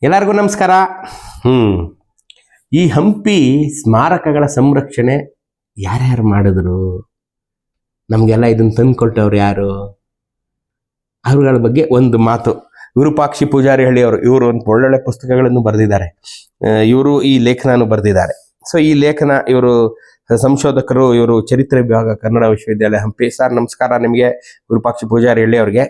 ಎಲ್ಲರಿಗೂ ನಮಸ್ಕಾರ. ಈ ಹಂಪಿ ಸ್ಮಾರಕಗಳ ಸಂರಕ್ಷಣೆ ಯಾರ್ಯಾರು ಮಾಡಿದ್ರು, ನಮಗೆಲ್ಲ ಇದನ್ನು ತಂದುಕೊಟ್ಟವ್ರು ಯಾರು, ಅವರುಗಳ ಬಗ್ಗೆ ಒಂದು ಮಾತು. ವಿರೂಪಾಕ್ಷಿ ಪೂಜಾರಿ ಹಳ್ಳಿಯವರು, ಇವರು ಒಂದು ಒಳ್ಳೊಳ್ಳೆ ಪುಸ್ತಕಗಳನ್ನು ಬರೆದಿದ್ದಾರೆ. ಇವರು ಈ ಲೇಖನನು ಬರೆದಿದ್ದಾರೆ. ಸೊ ಈ ಲೇಖನ, ಇವರು ಸಂಶೋಧಕರು, ಇವರು ಚರಿತ್ರೆ ವಿಭಾಗ, ಕನ್ನಡ ವಿಶ್ವವಿದ್ಯಾಲಯ ಹಂಪಿ. ಸರ್ ನಮಸ್ಕಾರ ನಿಮಗೆ, ವಿರೂಪಾಕ್ಷಿ ಪೂಜಾರಿ ಹಳ್ಳಿಯವರಿಗೆ.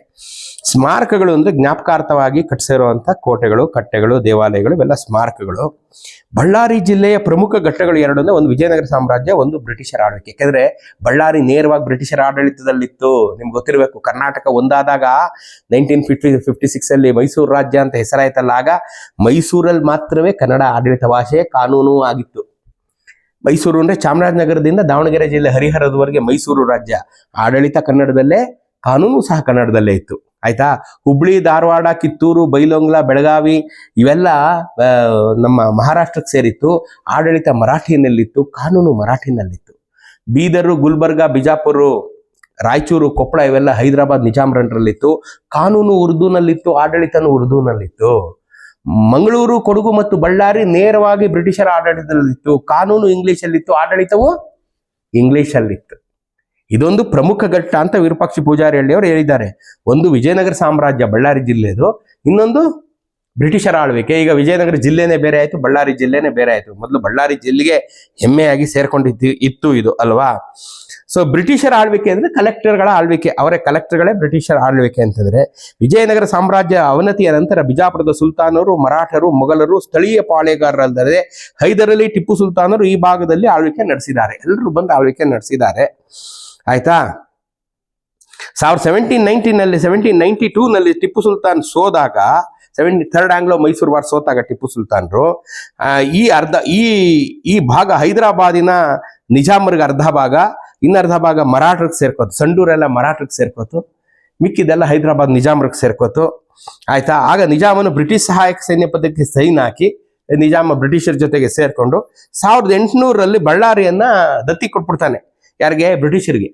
ಸ್ಮಾರಕಗಳು ಅಂದ್ರೆ ಜ್ಞಾಪಕಾರ್ಥವಾಗಿ ಕಟ್ಟಿಸಿರುವಂಥ ಕೋಟೆಗಳು, ಕಟ್ಟೆಗಳು, ದೇವಾಲಯಗಳು, ಇವೆಲ್ಲ ಸ್ಮಾರಕಗಳು. ಬಳ್ಳಾರಿ ಜಿಲ್ಲೆಯ ಪ್ರಮುಖ ಘಟ್ಟಗಳು ಎರಡು ಅಂದ್ರೆ ಒಂದು ವಿಜಯನಗರ ಸಾಮ್ರಾಜ್ಯ, ಒಂದು ಬ್ರಿಟಿಷರ ಆಳ್ವಿಕೆ. ಯಾಕೆಂದ್ರೆ ಬಳ್ಳಾರಿ ನೇರವಾಗಿ ಬ್ರಿಟಿಷರ ಆಡಳಿತದಲ್ಲಿತ್ತು. ನಿಮ್ಗೆ ಗೊತ್ತಿರಬೇಕು, ಕರ್ನಾಟಕ ಒಂದಾದಾಗ 1956 ಅಲ್ಲಿ ಮೈಸೂರು ರಾಜ್ಯ ಅಂತ ಹೆಸರಾಯ್ತಲ್ಲ, ಆಗ ಮೈಸೂರಲ್ಲಿ ಮಾತ್ರವೇ ಕನ್ನಡ ಆಡಳಿತ ಭಾಷೆ, ಕಾನೂನು ಆಗಿತ್ತು. ಮೈಸೂರು ಅಂದ್ರೆ ಚಾಮರಾಜನಗರದಿಂದ ದಾವಣಗೆರೆ ಜಿಲ್ಲೆ ಹರಿಹರದವರೆಗೆ ಮೈಸೂರು ರಾಜ್ಯ, ಆಡಳಿತ ಕನ್ನಡದಲ್ಲೇ, ಕಾನೂನು ಸಹ ಕನ್ನಡದಲ್ಲೇ ಇತ್ತು. ಆಯ್ತಾ. ಹುಬ್ಳಿ, ಧಾರವಾಡ, ಕಿತ್ತೂರು, ಬೈಲೊಂಗಲ, ಬೆಳಗಾವಿ ಇವೆಲ್ಲ ನಮ್ಮ ಮಹಾರಾಷ್ಟ್ರಕ್ಕೆ ಸೇರಿತ್ತು. ಆಡಳಿತ ಮರಾಠಿನಲ್ಲಿತ್ತು, ಕಾನೂನು ಮರಾಠಿನಲ್ಲಿತ್ತು. ಬೀದರು, ಗುಲ್ಬರ್ಗ, ಬಿಜಾಪುರ, ರಾಯಚೂರು, ಕೊಪ್ಪಳ ಇವೆಲ್ಲ ಹೈದರಾಬಾದ್ ನಿಜಾಮರಲ್ಲಿತ್ತು. ಕಾನೂನು ಉರ್ದೂನಲ್ಲಿತ್ತು, ಆಡಳಿತನೂ ಉರ್ದೂನಲ್ಲಿತ್ತು. ಮಂಗಳೂರು, ಕೊಡಗು ಮತ್ತು ಬಳ್ಳಾರಿ ನೇರವಾಗಿ ಬ್ರಿಟಿಷರ ಆಡಳಿತದಲ್ಲಿತ್ತು. ಕಾನೂನು ಇಂಗ್ಲಿಷಲ್ಲಿತ್ತು, ಆಡಳಿತವು ಇಂಗ್ಲಿಷಲ್ಲಿತ್ತು. ಇದೊಂದು ಪ್ರಮುಖ ಘಟ್ಟ ಅಂತ ವಿರೂಪಾಕ್ಷಿ ಪೂಜಾರಿ ಹಳ್ಳಿಯವರು ಹೇಳಿದ್ದಾರೆ. ಒಂದು ವಿಜಯನಗರ ಸಾಮ್ರಾಜ್ಯ ಬಳ್ಳಾರಿ ಜಿಲ್ಲೆದು, ಇನ್ನೊಂದು ಬ್ರಿಟಿಷರ ಆಳ್ವಿಕೆ. ಈಗ ವಿಜಯನಗರ ಜಿಲ್ಲೆನೇ ಬೇರೆ ಆಯ್ತು, ಬಳ್ಳಾರಿ ಜಿಲ್ಲೆನೇ ಬೇರೆ ಆಯ್ತು. ಮೊದಲು ಬಳ್ಳಾರಿ ಜಿಲ್ಲೆಗೆ ಹೆಮ್ಮೆಯಾಗಿ ಇತ್ತು ಇದು ಅಲ್ವಾ. ಸೊ ಬ್ರಿಟಿಷರ ಆಳ್ವಿಕೆ ಅಂದ್ರೆ ಕಲೆಕ್ಟರ್ಗಳ ಆಳ್ವಿಕೆ, ಅವರೇ ಕಲೆಕ್ಟರ್ಗಳೇ ಬ್ರಿಟಿಷರ ಆಳ್ವಿಕೆ ಅಂತಂದ್ರೆ. ವಿಜಯನಗರ ಸಾಮ್ರಾಜ್ಯ ಅವನತಿಯ ನಂತರ ಬಿಜಾಪುರದ ಸುಲ್ತಾನರು, ಮರಾಠರು, ಮೊಘಲರು, ಸ್ಥಳೀಯ ಪಾಳೆಗಾರರಲ್ಲದೆ ಹೈದರಲಿ, ಟಿಪ್ಪು ಸುಲ್ತಾನರು ಈ ಭಾಗದಲ್ಲಿ ಆಳ್ವಿಕೆ ನಡೆಸಿದ್ದಾರೆ. ಎಲ್ಲರೂ ಬಂದು ಆಳ್ವಿಕೆ ನಡೆಸಿದ್ದಾರೆ. ಆಯ್ತಾ. 1792 ಟಿಪ್ಪು ಸುಲ್ತಾನ್ ಸೋದಾಗ, 73rd ಆಂಗ್ಲೋ ಮೈಸೂರು ವಾರ್ ಸೋತಾಗ ಟಿಪ್ಪು ಸುಲ್ತಾನರು ಈ ಭಾಗ ಹೈದರಾಬಾದಿನ ನಿಜಾಮರಿಗೆ ಅರ್ಧ ಭಾಗ, ಇನ್ನರ್ಧ ಭಾಗ ಮರಾಠರಿಗೆ ಸೇರ್ಕೋತು. ಸಂಡೂರೆಲ್ಲ ಮರಾಠರಿಗೆ ಸೇರ್ಕೋತು, ಮಿಕ್ಕಿದೆಲ್ಲ ಹೈದರಾಬಾದ್ ನಿಜಾಮರಿಗೆ ಸೇರ್ಕೋತು. ಆಯ್ತಾ. ಆಗ ನಿಜಾಮನು ಬ್ರಿಟಿಷ್ ಸಹಾಯಕ ಸೈನ್ಯ ಪದಕ್ಕೆ ಸೈನ್ ಹಾಕಿ, ನಿಜಾಮ ಬ್ರಿಟಿಷರ ಜೊತೆಗೆ ಸೇರ್ಕೊಂಡು 1800ರಲ್ಲಿ ಬಳ್ಳಾರಿಯನ್ನ ದತ್ತಿ ಕೊಟ್ಬಿಡ್ತಾನೆ. ಯಾರಿಗೆ? ಬ್ರಿಟಿಷರಿಗೆ.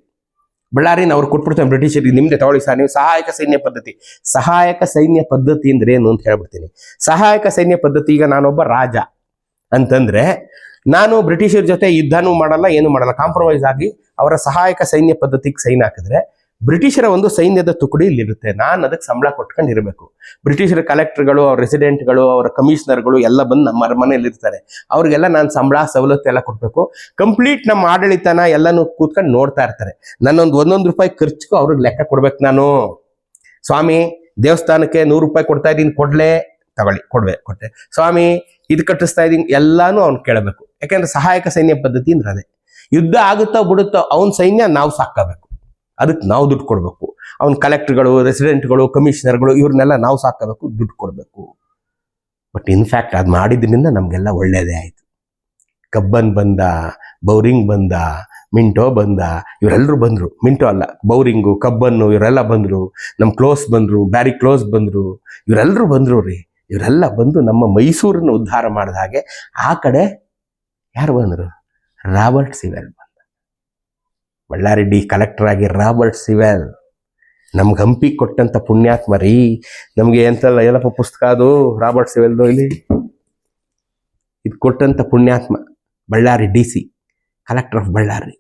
ಬಳ್ಳಾರಿನ ಅವ್ರು ಕೊಟ್ಬಿಡ್ತಾನೆ ಬ್ರಿಟಿಷರಿಗೆ, ನಿಮ್ದೆ ತಗೊಳ್ಳಿ ಸರ್ ನೀವು. ಸಹಾಯಕ ಸೈನ್ಯ ಪದ್ಧತಿ. ಸಹಾಯಕ ಸೈನ್ಯ ಪದ್ಧತಿ ಅಂದ್ರೆ ಏನು ಅಂತ ಹೇಳ್ಬಿಡ್ತೀನಿ. ಸಹಾಯಕ ಸೈನ್ಯ ಪದ್ಧತಿ, ಈಗ ನಾನೊಬ್ಬ ರಾಜ ಅಂತಂದ್ರೆ ನಾನು ಬ್ರಿಟಿಷರ ಜೊತೆ ಯುದ್ಧನೂ ಮಾಡಲ್ಲ, ಏನು ಮಾಡಲ್ಲ, ಕಾಂಪ್ರಮೈಸ್ ಆಗಿ ಅವರ ಸಹಾಯಕ ಸೈನ್ಯ ಪದ್ಧತಿಗೆ ಸೈನ್ ಹಾಕಿದ್ರೆ ಬ್ರಿಟಿಷರ ಒಂದು ಸೈನ್ಯದ ತುಕಡಿ ಇಲ್ಲಿರುತ್ತೆ. ನಾನು ಅದಕ್ಕೆ ಸಂಬಳ ಕೊಟ್ಕೊಂಡು ಇರಬೇಕು. ಬ್ರಿಟಿಷರ ಕಲೆಕ್ಟರ್ಗಳು, ಅವ್ರ ರೆಸಿಡೆಂಟ್ಗಳು, ಅವರ ಕಮಿಷನರ್ಗಳು ಎಲ್ಲ ಬಂದು ನಮ್ಮ ಮನೆಯಲ್ಲಿ ಇರ್ತಾರೆ. ಅವ್ರಿಗೆಲ್ಲ ನಾನು ಸಂಬಳ ಸವಲತ್ತು ಎಲ್ಲ ಕೊಡ್ಬೇಕು. ಕಂಪ್ಲೀಟ್ ನಮ್ಮ ಆಡಳಿತನ ಎಲ್ಲನೂ ಕೂತ್ಕೊಂಡು ನೋಡ್ತಾ ಇರ್ತಾರೆ. ಒಂದೊಂದು ರೂಪಾಯಿ ಖರ್ಚಿಗೂ ಅವ್ರಿಗೆ ಲೆಕ್ಕ ಕೊಡ್ಬೇಕು ನಾನು. ಸ್ವಾಮಿ ದೇವಸ್ಥಾನಕ್ಕೆ 100 ರೂಪಾಯಿ ಕೊಡ್ತಾ ಇದ್ದೀನಿ, ತಗೊಳ್ಳಿ, ಕೊಟ್ಟೆ. ಸ್ವಾಮಿ ಇದು ಕಟ್ಟಿಸ್ತಾ ಇದ್ದೀನಿ, ಎಲ್ಲಾನು ಅವ್ನು ಕೇಳಬೇಕು. ಯಾಕೆಂದ್ರೆ ಸಹಾಯಕ ಸೈನ್ಯ ಪದ್ಧತಿ ಅಂದ್ರೆ ಅದೇ. ಯುದ್ಧ ಆಗುತ್ತೋ ಬಿಡುತ್ತೋ ಅವನ ಸೈನ್ಯ ನಾವು ಸಾಕಬೇಕು, ಅದಕ್ಕೆ ನಾವು ದುಡ್ಡು ಕೊಡ್ಬೇಕು. ಅವನ ಕಲೆಕ್ಟರ್ಗಳು, ರೆಸಿಡೆಂಟ್ಗಳು, ಕಮಿಷನರ್ಗಳು ಇವ್ರನ್ನೆಲ್ಲ ನಾವು ಸಾಕಬೇಕು, ದುಡ್ಡು ಕೊಡ್ಬೇಕು. ಬಟ್ ಇನ್ಫ್ಯಾಕ್ಟ್ ಅದು ಮಾಡಿದ್ರಿಂದ ನಮ್ಗೆಲ್ಲ ಒಳ್ಳೇದೇ ಆಯ್ತು. ಕಬ್ಬನ್ ಬಂದ, ಬೌರಿಂಗ್ ಬಂದ, ಮಿಂಟೋ ಬಂದ, ಇವರೆಲ್ಲರೂ ಬಂದ್ರು. ಮಿಂಟೋ ಅಲ್ಲ, ಬೌರಿಂಗು, ಕಬ್ಬನ್ನು ಇವರೆಲ್ಲ ಬಂದ್ರು. ನಮ್ಮ ಕ್ಲೋಸ್ ಬಂದ್ರು, ಬ್ಯಾರಿ ಕ್ಲೋಸ್ ಬಂದ್ರು, ಇವರೆಲ್ಲರೂ ಬಂದ್ರು ರೀ. ಇವರೆಲ್ಲ ಬಂದು ನಮ್ಮ ಮೈಸೂರನ್ನು ಉದ್ಧಾರ ಮಾಡಿದ ಹಾಗೆ. ಆ ಕಡೆ ಯಾರು ಬಂದ್ರು? ರಾಬರ್ಟ್ ಸಿವೆಲ್ ಬಂದ. ಬಳ್ಳಾರಿ ಕಲೆಕ್ಟರ್ ಆಗಿ ರಾಬರ್ಟ್ ಸಿವೆಲ್ ನಮ್ಗೆ ಹಂಪಿ ಕೊಟ್ಟಂತ ಪುಣ್ಯಾತ್ಮ ರೀ. ನಮ್ಗೆ ಎಂತಲ್ಲ ಏನಪ್ಪ ಪುಸ್ತಕ ಅದು ರಾಬರ್ಟ್ ಸಿವೆಲ್ದು, ಇಲ್ಲಿ ಇದು ಕೊಟ್ಟಂತ ಪುಣ್ಯಾತ್ಮ. Ballari DC, collector of Ballari.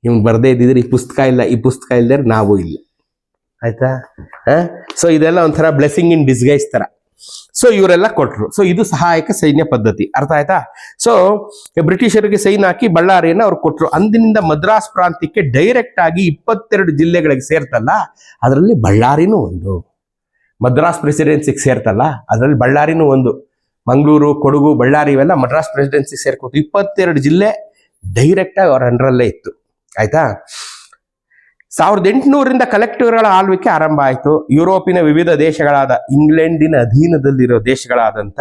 ಇವ್ನು ಬರ್ದೇ ಇದ್ದಿದ್ರೆ ಈ ಪುಸ್ತಕ ಇಲ್ಲ, ಈ ಪುಸ್ತಕ ಇಲ್ದರೆ ನಾವು ಇಲ್ಲ. ಆಯ್ತಾ. ಸೊ ಇದೆಲ್ಲ ಒಂಥರ ಬ್ಲೆಸ್ಸಿಂಗ್ ಇನ್ ಡಿಸ್ಗೈಸ್ ತರ. ಸೊ ಇವರೆಲ್ಲ ಕೊಟ್ರು. ಸೊ ಇದು ಸಹಾಯಕ ಸೈನ್ಯ ಪದ್ಧತಿ, ಅರ್ಥ ಆಯ್ತಾ. ಸೊ ಬ್ರಿಟಿಷರಿಗೆ ಸೈನ್ ಹಾಕಿ ಬಳ್ಳಾರಿಯನ್ನು ಅವ್ರು ಕೊಟ್ರು. ಅಂದಿನಿಂದ ಮದ್ರಾಸ್ ಪ್ರಾಂತ್ಯಕ್ಕೆ ಡೈರೆಕ್ಟ್ ಆಗಿ 22 ಜಿಲ್ಲೆಗಳಿಗೆ ಸೇರ್ತಲ್ಲ, ಅದರಲ್ಲಿ ಬಳ್ಳಾರಿನೂ ಒಂದು. ಮದ್ರಾಸ್ ಪ್ರೆಸಿಡೆನ್ಸಿಗೆ ಸೇರ್ತಲ್ಲ, ಅದರಲ್ಲಿ ಬಳ್ಳಾರಿನೂ ಒಂದು. ಮಂಗಳೂರು, ಕೊಡಗು, ಬಳ್ಳಾರಿ ಇವೆಲ್ಲ ಮದ್ರಾಸ್ ಪ್ರೆಸಿಡೆನ್ಸಿಗೆ ಸೇರ್ಕೋತು. 22 ಜಿಲ್ಲೆ ಡೈರೆಕ್ಟ್ ಆಗಿ ಅವ್ರ ಅಂಡರಲ್ಲೇ ಇತ್ತು. ಆಯ್ತಾ. 1800ರಿಂದ ಕಲೆಕ್ಟರ್ಗಳ ಆಳ್ವಿಕೆ ಆರಂಭ ಆಯಿತು. ಯುರೋಪಿನ ವಿವಿಧ ದೇಶಗಳಾದ, ಇಂಗ್ಲೆಂಡಿನ ಅಧೀನದಲ್ಲಿರೋ ದೇಶಗಳಾದಂಥ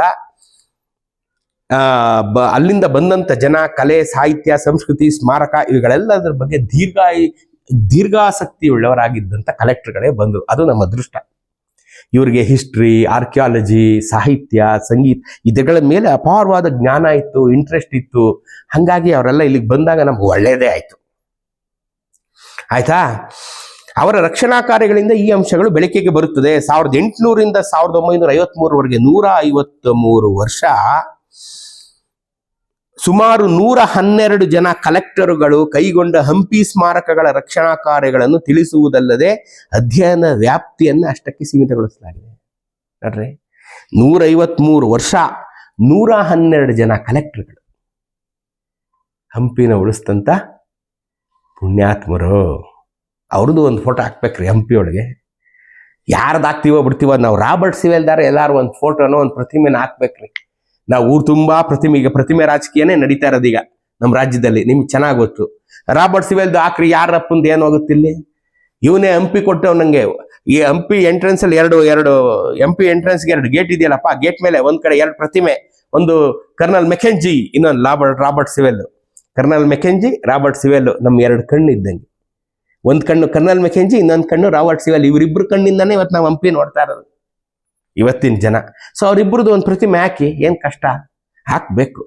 ಅಲ್ಲಿಂದ ಬಂದಂತ ಜನ, ಕಲೆ, ಸಾಹಿತ್ಯ, ಸಂಸ್ಕೃತಿ, ಸ್ಮಾರಕ ಇವುಗಳೆಲ್ಲದರ ಬಗ್ಗೆ ದೀರ್ಘಾಸಕ್ತಿ ಉಳ್ಳವರಾಗಿದ್ದಂಥ ಕಲೆಕ್ಟರ್ಗಳೇ ಬಂದರು. ಅದು ನಮ್ಮ ಅದೃಷ್ಟ. ಇವರಿಗೆ ಹಿಸ್ಟ್ರಿ, ಆರ್ಕಿಯಾಲಜಿ, ಸಾಹಿತ್ಯ, ಸಂಗೀತ ಇದಗಳ ಮೇಲೆ ಅಪಾರವಾದ ಜ್ಞಾನ ಇತ್ತು, ಇಂಟ್ರೆಸ್ಟ್ ಇತ್ತು. ಹಾಗಾಗಿ ಅವರೆಲ್ಲ ಇಲ್ಲಿಗೆ ಬಂದಾಗ ನಮ್ಗೆ ಒಳ್ಳೆಯದೇ ಆಯ್ತು. ಆಯ್ತಾ. ಅವರ ರಕ್ಷಣಾ ಕಾರ್ಯಗಳಿಂದ ಈ ಅಂಶಗಳು ಬೆಳಕಿಗೆ ಬರುತ್ತದೆ. 1800ರಿಂದ 1953ವರೆಗೆ 153 ವರ್ಷ ಸುಮಾರು 112 ಜನ ಕಲೆಕ್ಟರುಗಳು ಕೈಗೊಂಡ ಹಂಪಿ ಸ್ಮಾರಕಗಳ ರಕ್ಷಣಾ ಕಾರ್ಯಗಳನ್ನು ತಿಳಿಸುವುದಲ್ಲದೆ ಅಧ್ಯಯನ ವ್ಯಾಪ್ತಿಯನ್ನು ಅಷ್ಟಕ್ಕೆ ಸೀಮಿತಗೊಳಿಸಲಾಗಿದೆ. ನೋಡ್ರಿ, 153 ವರ್ಷ 112 ಜನ ಕಲೆಕ್ಟರ್ಗಳು ಹಂಪಿನ ಉಳಿಸ್ತಂತ ಪುಣ್ಯಾತ್ಮರು. ಅವ್ರದ್ದು ಒಂದು ಫೋಟೋ ಹಾಕ್ಬೇಕ್ರಿ ಹಂಪಿ ಒಳಗೆ. ಯಾರ್ದು ಹಾಕ್ತೀವೋ ಬಿಡ್ತೀವೋ, ನಾವು ರಾಬರ್ಟ್ ಸಿವೆಲ್ದಾರ ಎಲ್ಲಾರು ಒಂದು ಫೋಟೋನೋ ಒಂದು ಪ್ರತಿಮೆನ ಹಾಕ್ಬೇಕ್ರಿ. ನಾವು ಊರು ತುಂಬಾ ಪ್ರತಿಮೆ ರಾಜಕೀಯನೇ ನಡೀತಾ ಇರೋದೀಗ ನಮ್ಮ ರಾಜ್ಯದಲ್ಲಿ. ನಿಮ್ಗೆ ಚೆನ್ನಾಗಿ ಗೊತ್ತು. ರಾಬರ್ಟ್ ಸಿವೆಲ್ದು ಹಾಕ್ರಿ, ಯಾರಪ್ಪಂದು ಏನು ಹೋಗುತ್ತಿಲ್ಲಿ. ಇವನೇ ಹಂಪಿ ಕೊಟ್ಟವ್ ನಂಗೆ. ಈ ಹಂಪಿ ಎಂಟ್ರೆನ್ಸ್ ಅಲ್ಲಿ ಎರಡು ಹಂಪಿ ಎಂಟ್ರೆನ್ಸ್ಗೆ 2 ಗೇಟ್ ಇದೆಯಲ್ಲಪ್ಪ, ಗೇಟ್ ಮೇಲೆ ಒಂದ್ ಕಡೆ 2 ಪ್ರತಿಮೆ, ಒಂದು ಕರ್ನಲ್ ಮೆಕೆಂಜಿ, ಇನ್ನೊಂದು Robert Sewell. Colonel Mackenzie, Robert Sewell ನಮ್ಮ 2 ಕಣ್ಣು ಇದ್ದಂಗೆ. ಒಂದ್ ಕಣ್ಣು ಕರ್ನಲ್ ಮೆಕೆಂಜಿ, ಇನ್ನೊಂದು ಕಣ್ಣು ರಾಬರ್ಟ್ ಸಿವೆಲ್. ಇವರಿಬ್ರು ಕಣ್ಣಿಂದಾನೇ ಇವತ್ತು ನಾವು ಹಂಪಿ ನೋಡ್ತಾ ಇರೋದು ಇವತ್ತಿನ ಜನ. ಸೊ ಅವರಿಬ್ಬರದು ಒಂದು ಪ್ರತಿಮೆ ಹಾಕಿ, ಏನ್ ಕಷ್ಟ, ಹಾಕ್ಬೇಕು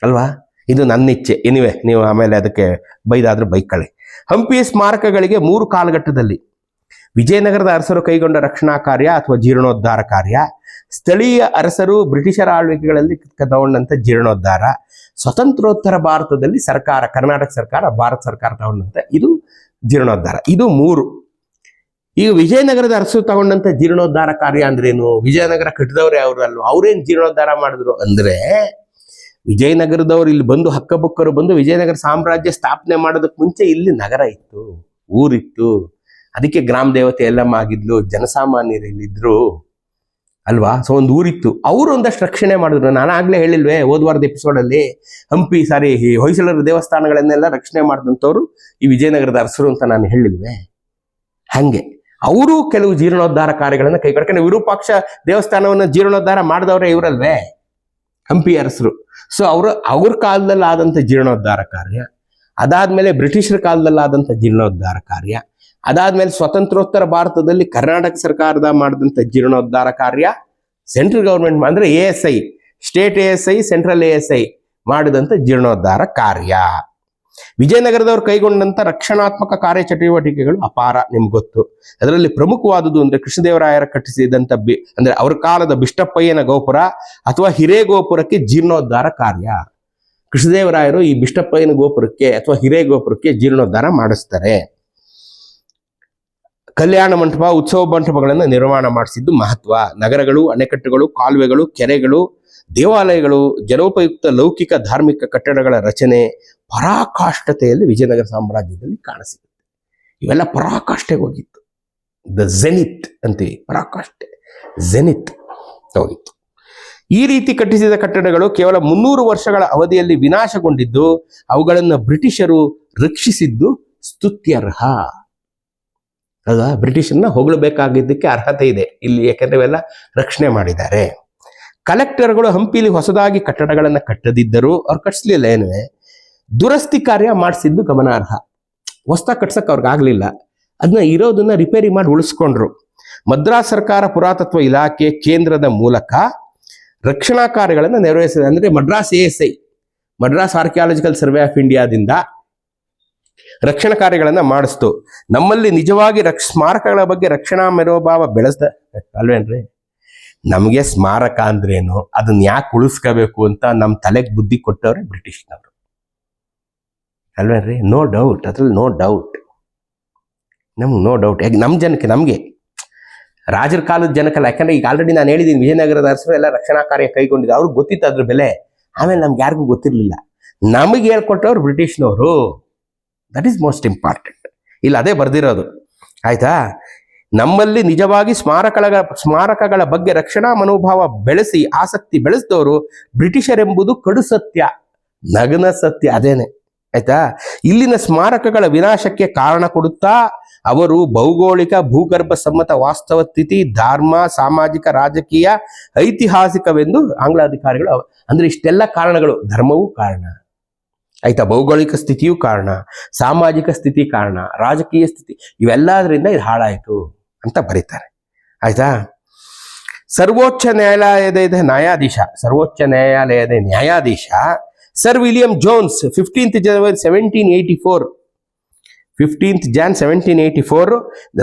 ಅಲ್ವಾ? ಇದು ನನ್ನ ಇಚ್ಛೆ. ಎನಿವೆ, ನೀವು ಆಮೇಲೆ ಅದಕ್ಕೆ ಬೈದಾದ್ರೂ ಬೈಕೊಳ್ಳಿ. ಹಂಪಿ ಸ್ಮಾರಕಗಳಿಗೆ 3 ಕಾಲಘಟ್ಟದಲ್ಲಿ ವಿಜಯನಗರದ ಅರಸರು ಕೈಗೊಂಡ ರಕ್ಷಣಾ ಕಾರ್ಯ ಅಥವಾ ಜೀರ್ಣೋದ್ಧಾರ ಕಾರ್ಯ, ಸ್ಥಳೀಯ ಅರಸರು ಬ್ರಿಟಿಷರ ಆಳ್ವಿಕೆಗಳಲ್ಲಿ ತಗೊಂಡಂತ ಜೀರ್ಣೋದ್ಧಾರ, ಸ್ವತಂತ್ರೋತ್ತರ ಭಾರತದಲ್ಲಿ ಸರ್ಕಾರ, ಕರ್ನಾಟಕ ಸರ್ಕಾರ, ಭಾರತ ಸರ್ಕಾರ ತಗೊಂಡಂತ ಇದು ಜೀರ್ಣೋದ್ಧಾರ. ಇದು 3. ಈಗ ವಿಜಯನಗರದ ಅರಸರು ತಗೊಂಡಂತ ಜೀರ್ಣೋದ್ಧಾರ ಕಾರ್ಯ ಅಂದ್ರೇನು? ವಿಜಯನಗರ ಕಟ್ಟಿದವ್ರೆ ಅವ್ರಲ್ವ, ಅವ್ರೇನ್ ಜೀರ್ಣೋದ್ಧಾರ ಮಾಡಿದ್ರು ಅಂದ್ರೆ, ವಿಜಯನಗರದವ್ರು ಇಲ್ಲಿ ಬಂದು ಹಕ್ಕಬುಕ್ಕರು ಬಂದು ವಿಜಯನಗರ ಸಾಮ್ರಾಜ್ಯ ಸ್ಥಾಪನೆ ಮಾಡೋದಕ್ಕೆ ಮುಂಚೆ ಇಲ್ಲಿ ನಗರ ಇತ್ತು, ಊರಿತ್ತು. ಅದಕ್ಕೆ ಗ್ರಾಮ ದೇವತೆ ಎಲ್ಲಮ್ಮ ಆಗಿದ್ಲು, ಜನಸಾಮಾನ್ಯರು ಇಲ್ಲಿದ್ರು ಅಲ್ವಾ. ಸೊ ಒಂದು ಊರಿತ್ತು, ಅವರು ಒಂದಷ್ಟು ರಕ್ಷಣೆ ಮಾಡಿದ್ರು. ನಾನು ಆಗ್ಲೇ ಹೇಳಿಲ್ವೇ ಹೋದ್ವಾರದ ಎಪಿಸೋಡಲ್ಲಿ, ಹಂಪಿ ಹೊಯ್ಸಳರ ದೇವಸ್ಥಾನಗಳನ್ನೆಲ್ಲ ರಕ್ಷಣೆ ಮಾಡಿದಂಥವ್ರು ಈ ವಿಜಯನಗರದ ಅರಸರು ಅಂತ ನಾನು ಹೇಳಿಲ್ವೇ? ಹಂಗೆ ಅವರು ಕೆಲವು ಜೀರ್ಣೋದ್ಧಾರ ಕಾರ್ಯಗಳನ್ನ ಕೈಗೊಂಡ್ರೆ, ವಿರೂಪಾಕ್ಷ ದೇವಸ್ಥಾನವನ್ನು ಜೀರ್ಣೋದ್ಧಾರ ಮಾಡಿದವರೇ ಇವರಲ್ವೇ, ಹಂಪಿ ಅರಸರು. ಸೊ ಅವ್ರ ಕಾಲದಲ್ಲಿ ಆದಂಥ ಜೀರ್ಣೋದ್ಧಾರ ಕಾರ್ಯ, ಅದಾದ್ಮೇಲೆ ಬ್ರಿಟಿಷರ ಕಾಲದಲ್ಲಿ ಆದಂಥ ಜೀರ್ಣೋದ್ಧಾರ ಕಾರ್ಯ, ಅದಾದ್ಮೇಲೆ ಸ್ವತಂತ್ರೋತ್ತರ ಭಾರತದಲ್ಲಿ ಕರ್ನಾಟಕ ಸರ್ಕಾರದ ಮಾಡಿದಂಥ ಜೀರ್ಣೋದ್ಧಾರ ಕಾರ್ಯ, ಸೆಂಟ್ರಲ್ ಗೌರ್ಮೆಂಟ್ ಅಂದ್ರೆ ASI, state ASI, central ASI ಮಾಡಿದಂಥ ಜೀರ್ಣೋದ್ಧಾರ ಕಾರ್ಯ. ವಿಜಯನಗರದವರು ಕೈಗೊಂಡಂತ ರಕ್ಷಣಾತ್ಮಕ ಕಾರ್ಯಚಟುವಟಿಕೆಗಳು ಅಪಾರ, ನಿಮ್ಗೆ ಗೊತ್ತು. ಅದರಲ್ಲಿ ಪ್ರಮುಖವಾದುದು ಅಂದ್ರೆ ಕೃಷ್ಣದೇವರಾಯರ ಕಟ್ಟಿಸಿದಂತ ಅಂದ್ರೆ ಅವ್ರ ಕಾಲದ ಬಿಷ್ಟಪ್ಪಯ್ಯನ ಗೋಪುರ ಅಥವಾ ಹಿರೇಗೋಪುರಕ್ಕೆ ಜೀರ್ಣೋದ್ಧಾರ ಕಾರ್ಯ. ಕೃಷ್ಣದೇವರಾಯರು ಈ ಬಿಷ್ಟಪ್ಪಯ್ಯನ ಗೋಪುರಕ್ಕೆ ಅಥವಾ ಹಿರೇಗೋಪುರಕ್ಕೆ ಜೀರ್ಣೋದ್ಧಾರ ಮಾಡಿಸ್ತಾರೆ. ಕಲ್ಯಾಣ ಮಂಟಪ, ಉತ್ಸವ ಮಂಟಪಗಳನ್ನು ನಿರ್ಮಾಣ ಮಾಡಿಸಿದ್ದು ಮಹತ್ವ. ನಗರಗಳು, ಅಣೆಕಟ್ಟುಗಳು, ಕಾಲುವೆಗಳು, ಕೆರೆಗಳು, ದೇವಾಲಯಗಳು, ಜನೋಪಯುಕ್ತ ಲೌಕಿಕ ಧಾರ್ಮಿಕ ಕಟ್ಟಡಗಳ ರಚನೆ ಪರಾಕಾಷ್ಠತೆಯಲ್ಲಿ ವಿಜಯನಗರ ಸಾಮ್ರಾಜ್ಯದಲ್ಲಿ ಕಾಣಸಿಗುತ್ತೆ. ಇವೆಲ್ಲ ಪರಾಕಾಷ್ಠೆಗೆ ಹೋಗಿತ್ತು. ದ ಝೆನಿತ್ ಅಂತೀವಿ, ಪರಾಕಾಷ್ಠೆ, ಝೆನಿತ್ ಹೋಗಿತ್ತು. ಈ ರೀತಿ ಕಟ್ಟಿಸಿದ ಕಟ್ಟಡಗಳು ಕೇವಲ 300 ವರ್ಷಗಳ ಅವಧಿಯಲ್ಲಿ ವಿನಾಶಗೊಂಡಿದ್ದು, ಅವುಗಳನ್ನು ಬ್ರಿಟಿಷರು ರಕ್ಷಿಸಿದ್ದು ಸ್ತುತ್ಯರ್ಹ. ಅಲ್ವಾ? ಬ್ರಿಟಿಷರನ್ನ ಹೊಗಳಬೇಕಾಗಿದ್ದಕ್ಕೆ ಅರ್ಹತೆ ಇದೆ ಇಲ್ಲಿ, ಯಾಕಂದ್ರೆ ಇವೆಲ್ಲ ರಕ್ಷಣೆ ಮಾಡಿದ್ದಾರೆ. ಕಲೆಕ್ಟರ್ಗಳು ಹಂಪಿಲಿ ಹೊಸದಾಗಿ ಕಟ್ಟಡಗಳನ್ನು ಕಟ್ಟದಿದ್ದರೂ, ಅವ್ರು ಕಟ್ಸ್ಲಿಲ್ಲ, ಏನುವೆ ದುರಸ್ತಿ ಕಾರ್ಯ ಮಾಡಿಸಿದ್ದು ಗಮನಾರ್ಹ. ಹೊಸದಾಗಿ ಕಟ್ಸಕ್ ಅವ್ರಿಗಾಗ್ಲಿಲ್ಲ, ಅದನ್ನ ಇರೋದನ್ನ ರಿಪೇರಿ ಮಾಡಿ ಉಳಿಸ್ಕೊಂಡ್ರು. ಮದ್ರಾಸ್ ಸರ್ಕಾರ ಪುರಾತತ್ವ ಇಲಾಖೆ ಕೇಂದ್ರದ ಮೂಲಕ ರಕ್ಷಣಾ ಕಾರ್ಯಗಳನ್ನು ನೆರವೇರಿಸಿದೆ. ಅಂದ್ರೆ Madras ASI, Madras archaeological survey of ಇಂಡಿಯಾದಿಂದ ರಕ್ಷಣಾ ಕಾರ್ಯಗಳನ್ನ ಮಾಡಿಸ್ತು. ನಮ್ಮಲ್ಲಿ ನಿಜವಾಗಿ ಸ್ಮಾರಕಗಳ ಬಗ್ಗೆ ರಕ್ಷಣಾ ಮನೋಭಾವ ಬೆಳೆಸ್ದ ಅಲ್ವೇನ್ರಿ? ನಮಗೆ ಸ್ಮಾರಕ ಅಂದ್ರೇನು, ಅದನ್ನ ಯಾಕೆ ಉಳಿಸ್ಕೋಬೇಕು ಅಂತ ನಮ್ಮ ತಲೆಗೆ ಬುದ್ಧಿ ಕೊಟ್ಟವ್ರೆ ಬ್ರಿಟಿಷ್ನವರು, ಅಲ್ವೇನ್ರಿ? ನೋ ಡೌಟ್, ಅದ್ರಲ್ಲಿ ನೋ ಡೌಟ್, ನಮ್ಗೆ ನೋ ಡೌಟ್. ನಮ್ಮ ಜನಕ್ಕೆ, ನಮಗೆ ರಾಜರ ಕಾಲದ ಜನಕ್ಕಲ್ಲ. ಯಾಕಂದ್ರೆ ಈಗ ಆಲ್ರೆಡಿ ನಾನು ಹೇಳಿದ್ದೀನಿ, ವಿಜಯನಗರದ ಅರಸರು ಎಲ್ಲ ರಕ್ಷಣಾ ಕಾರ್ಯ ಕೈಗೊಂಡಿದ್ದು, ಅವ್ರಿಗೆ ಗೊತ್ತಿತ್ತು ಅದ್ರ ಬೆಲೆ. ಆಮೇಲೆ ನಮ್ಗೆ ಯಾರಿಗೂ ಗೊತ್ತಿರಲಿಲ್ಲ, ನಮಗೆ ಹೇಳ್ಕೊಟ್ಟವ್ರು ಬ್ರಿಟಿಷ್ನವರು. That is most important. ಇಲ್ಲ ಅದೇ ಬರ್ದಿರೋದು, ಆಯ್ತಾ? ನಮ್ಮಲ್ಲಿ ನಿಜವಾಗಿ ಸ್ಮಾರಕಗಳ ಬಗ್ಗೆ ರಕ್ಷಣಾ ಮನೋಭಾವ ಬೆಳೆಸಿ ಆಸಕ್ತಿ ಬೆಳೆಸಿದವರು ಬ್ರಿಟಿಷರೆಂಬುದು ಕಡು ಸತ್ಯ, ನಗ್ನ ಸತ್ಯ, ಅದೇನೆ, ಆಯ್ತಾ? ಇಲ್ಲಿನ ಸ್ಮಾರಕಗಳ ವಿನಾಶಕ್ಕೆ ಕಾರಣ ಕೊಡುತ್ತಾ ಅವರು ಭೌಗೋಳಿಕ, ಭೂಗರ್ಭ ಸಮ್ಮತ ವಾಸ್ತವ ಸ್ಥಿತಿ, ಧರ್ಮ, ಸಾಮಾಜಿಕ, ರಾಜಕೀಯ, ಐತಿಹಾಸಿಕವೆಂದು ಆಂಗ್ಲ ಅಧಿಕಾರಿಗಳು, ಅಂದ್ರೆ ಇಷ್ಟೆಲ್ಲ ಕಾರಣಗಳು, ಧರ್ಮವೂ ಕಾರಣ, ಆಯ್ತಾ, ಭೌಗೋಳಿಕ ಸ್ಥಿತಿಯೂ ಕಾರಣ, ಸಾಮಾಜಿಕ ಸ್ಥಿತಿ ಕಾರಣ, ರಾಜಕೀಯ ಸ್ಥಿತಿ, ಇವೆಲ್ಲದರಿಂದ ಇದು ಹಾಳಾಯಿತು ಅಂತ ಬರೀತಾರೆ, ಆಯ್ತಾ? ಸರ್ವೋಚ್ಚ ನ್ಯಾಯಾಲಯದ ನ್ಯಾಯಾಧೀಶ sir William Jones 15th January 1784 15th Jan 1784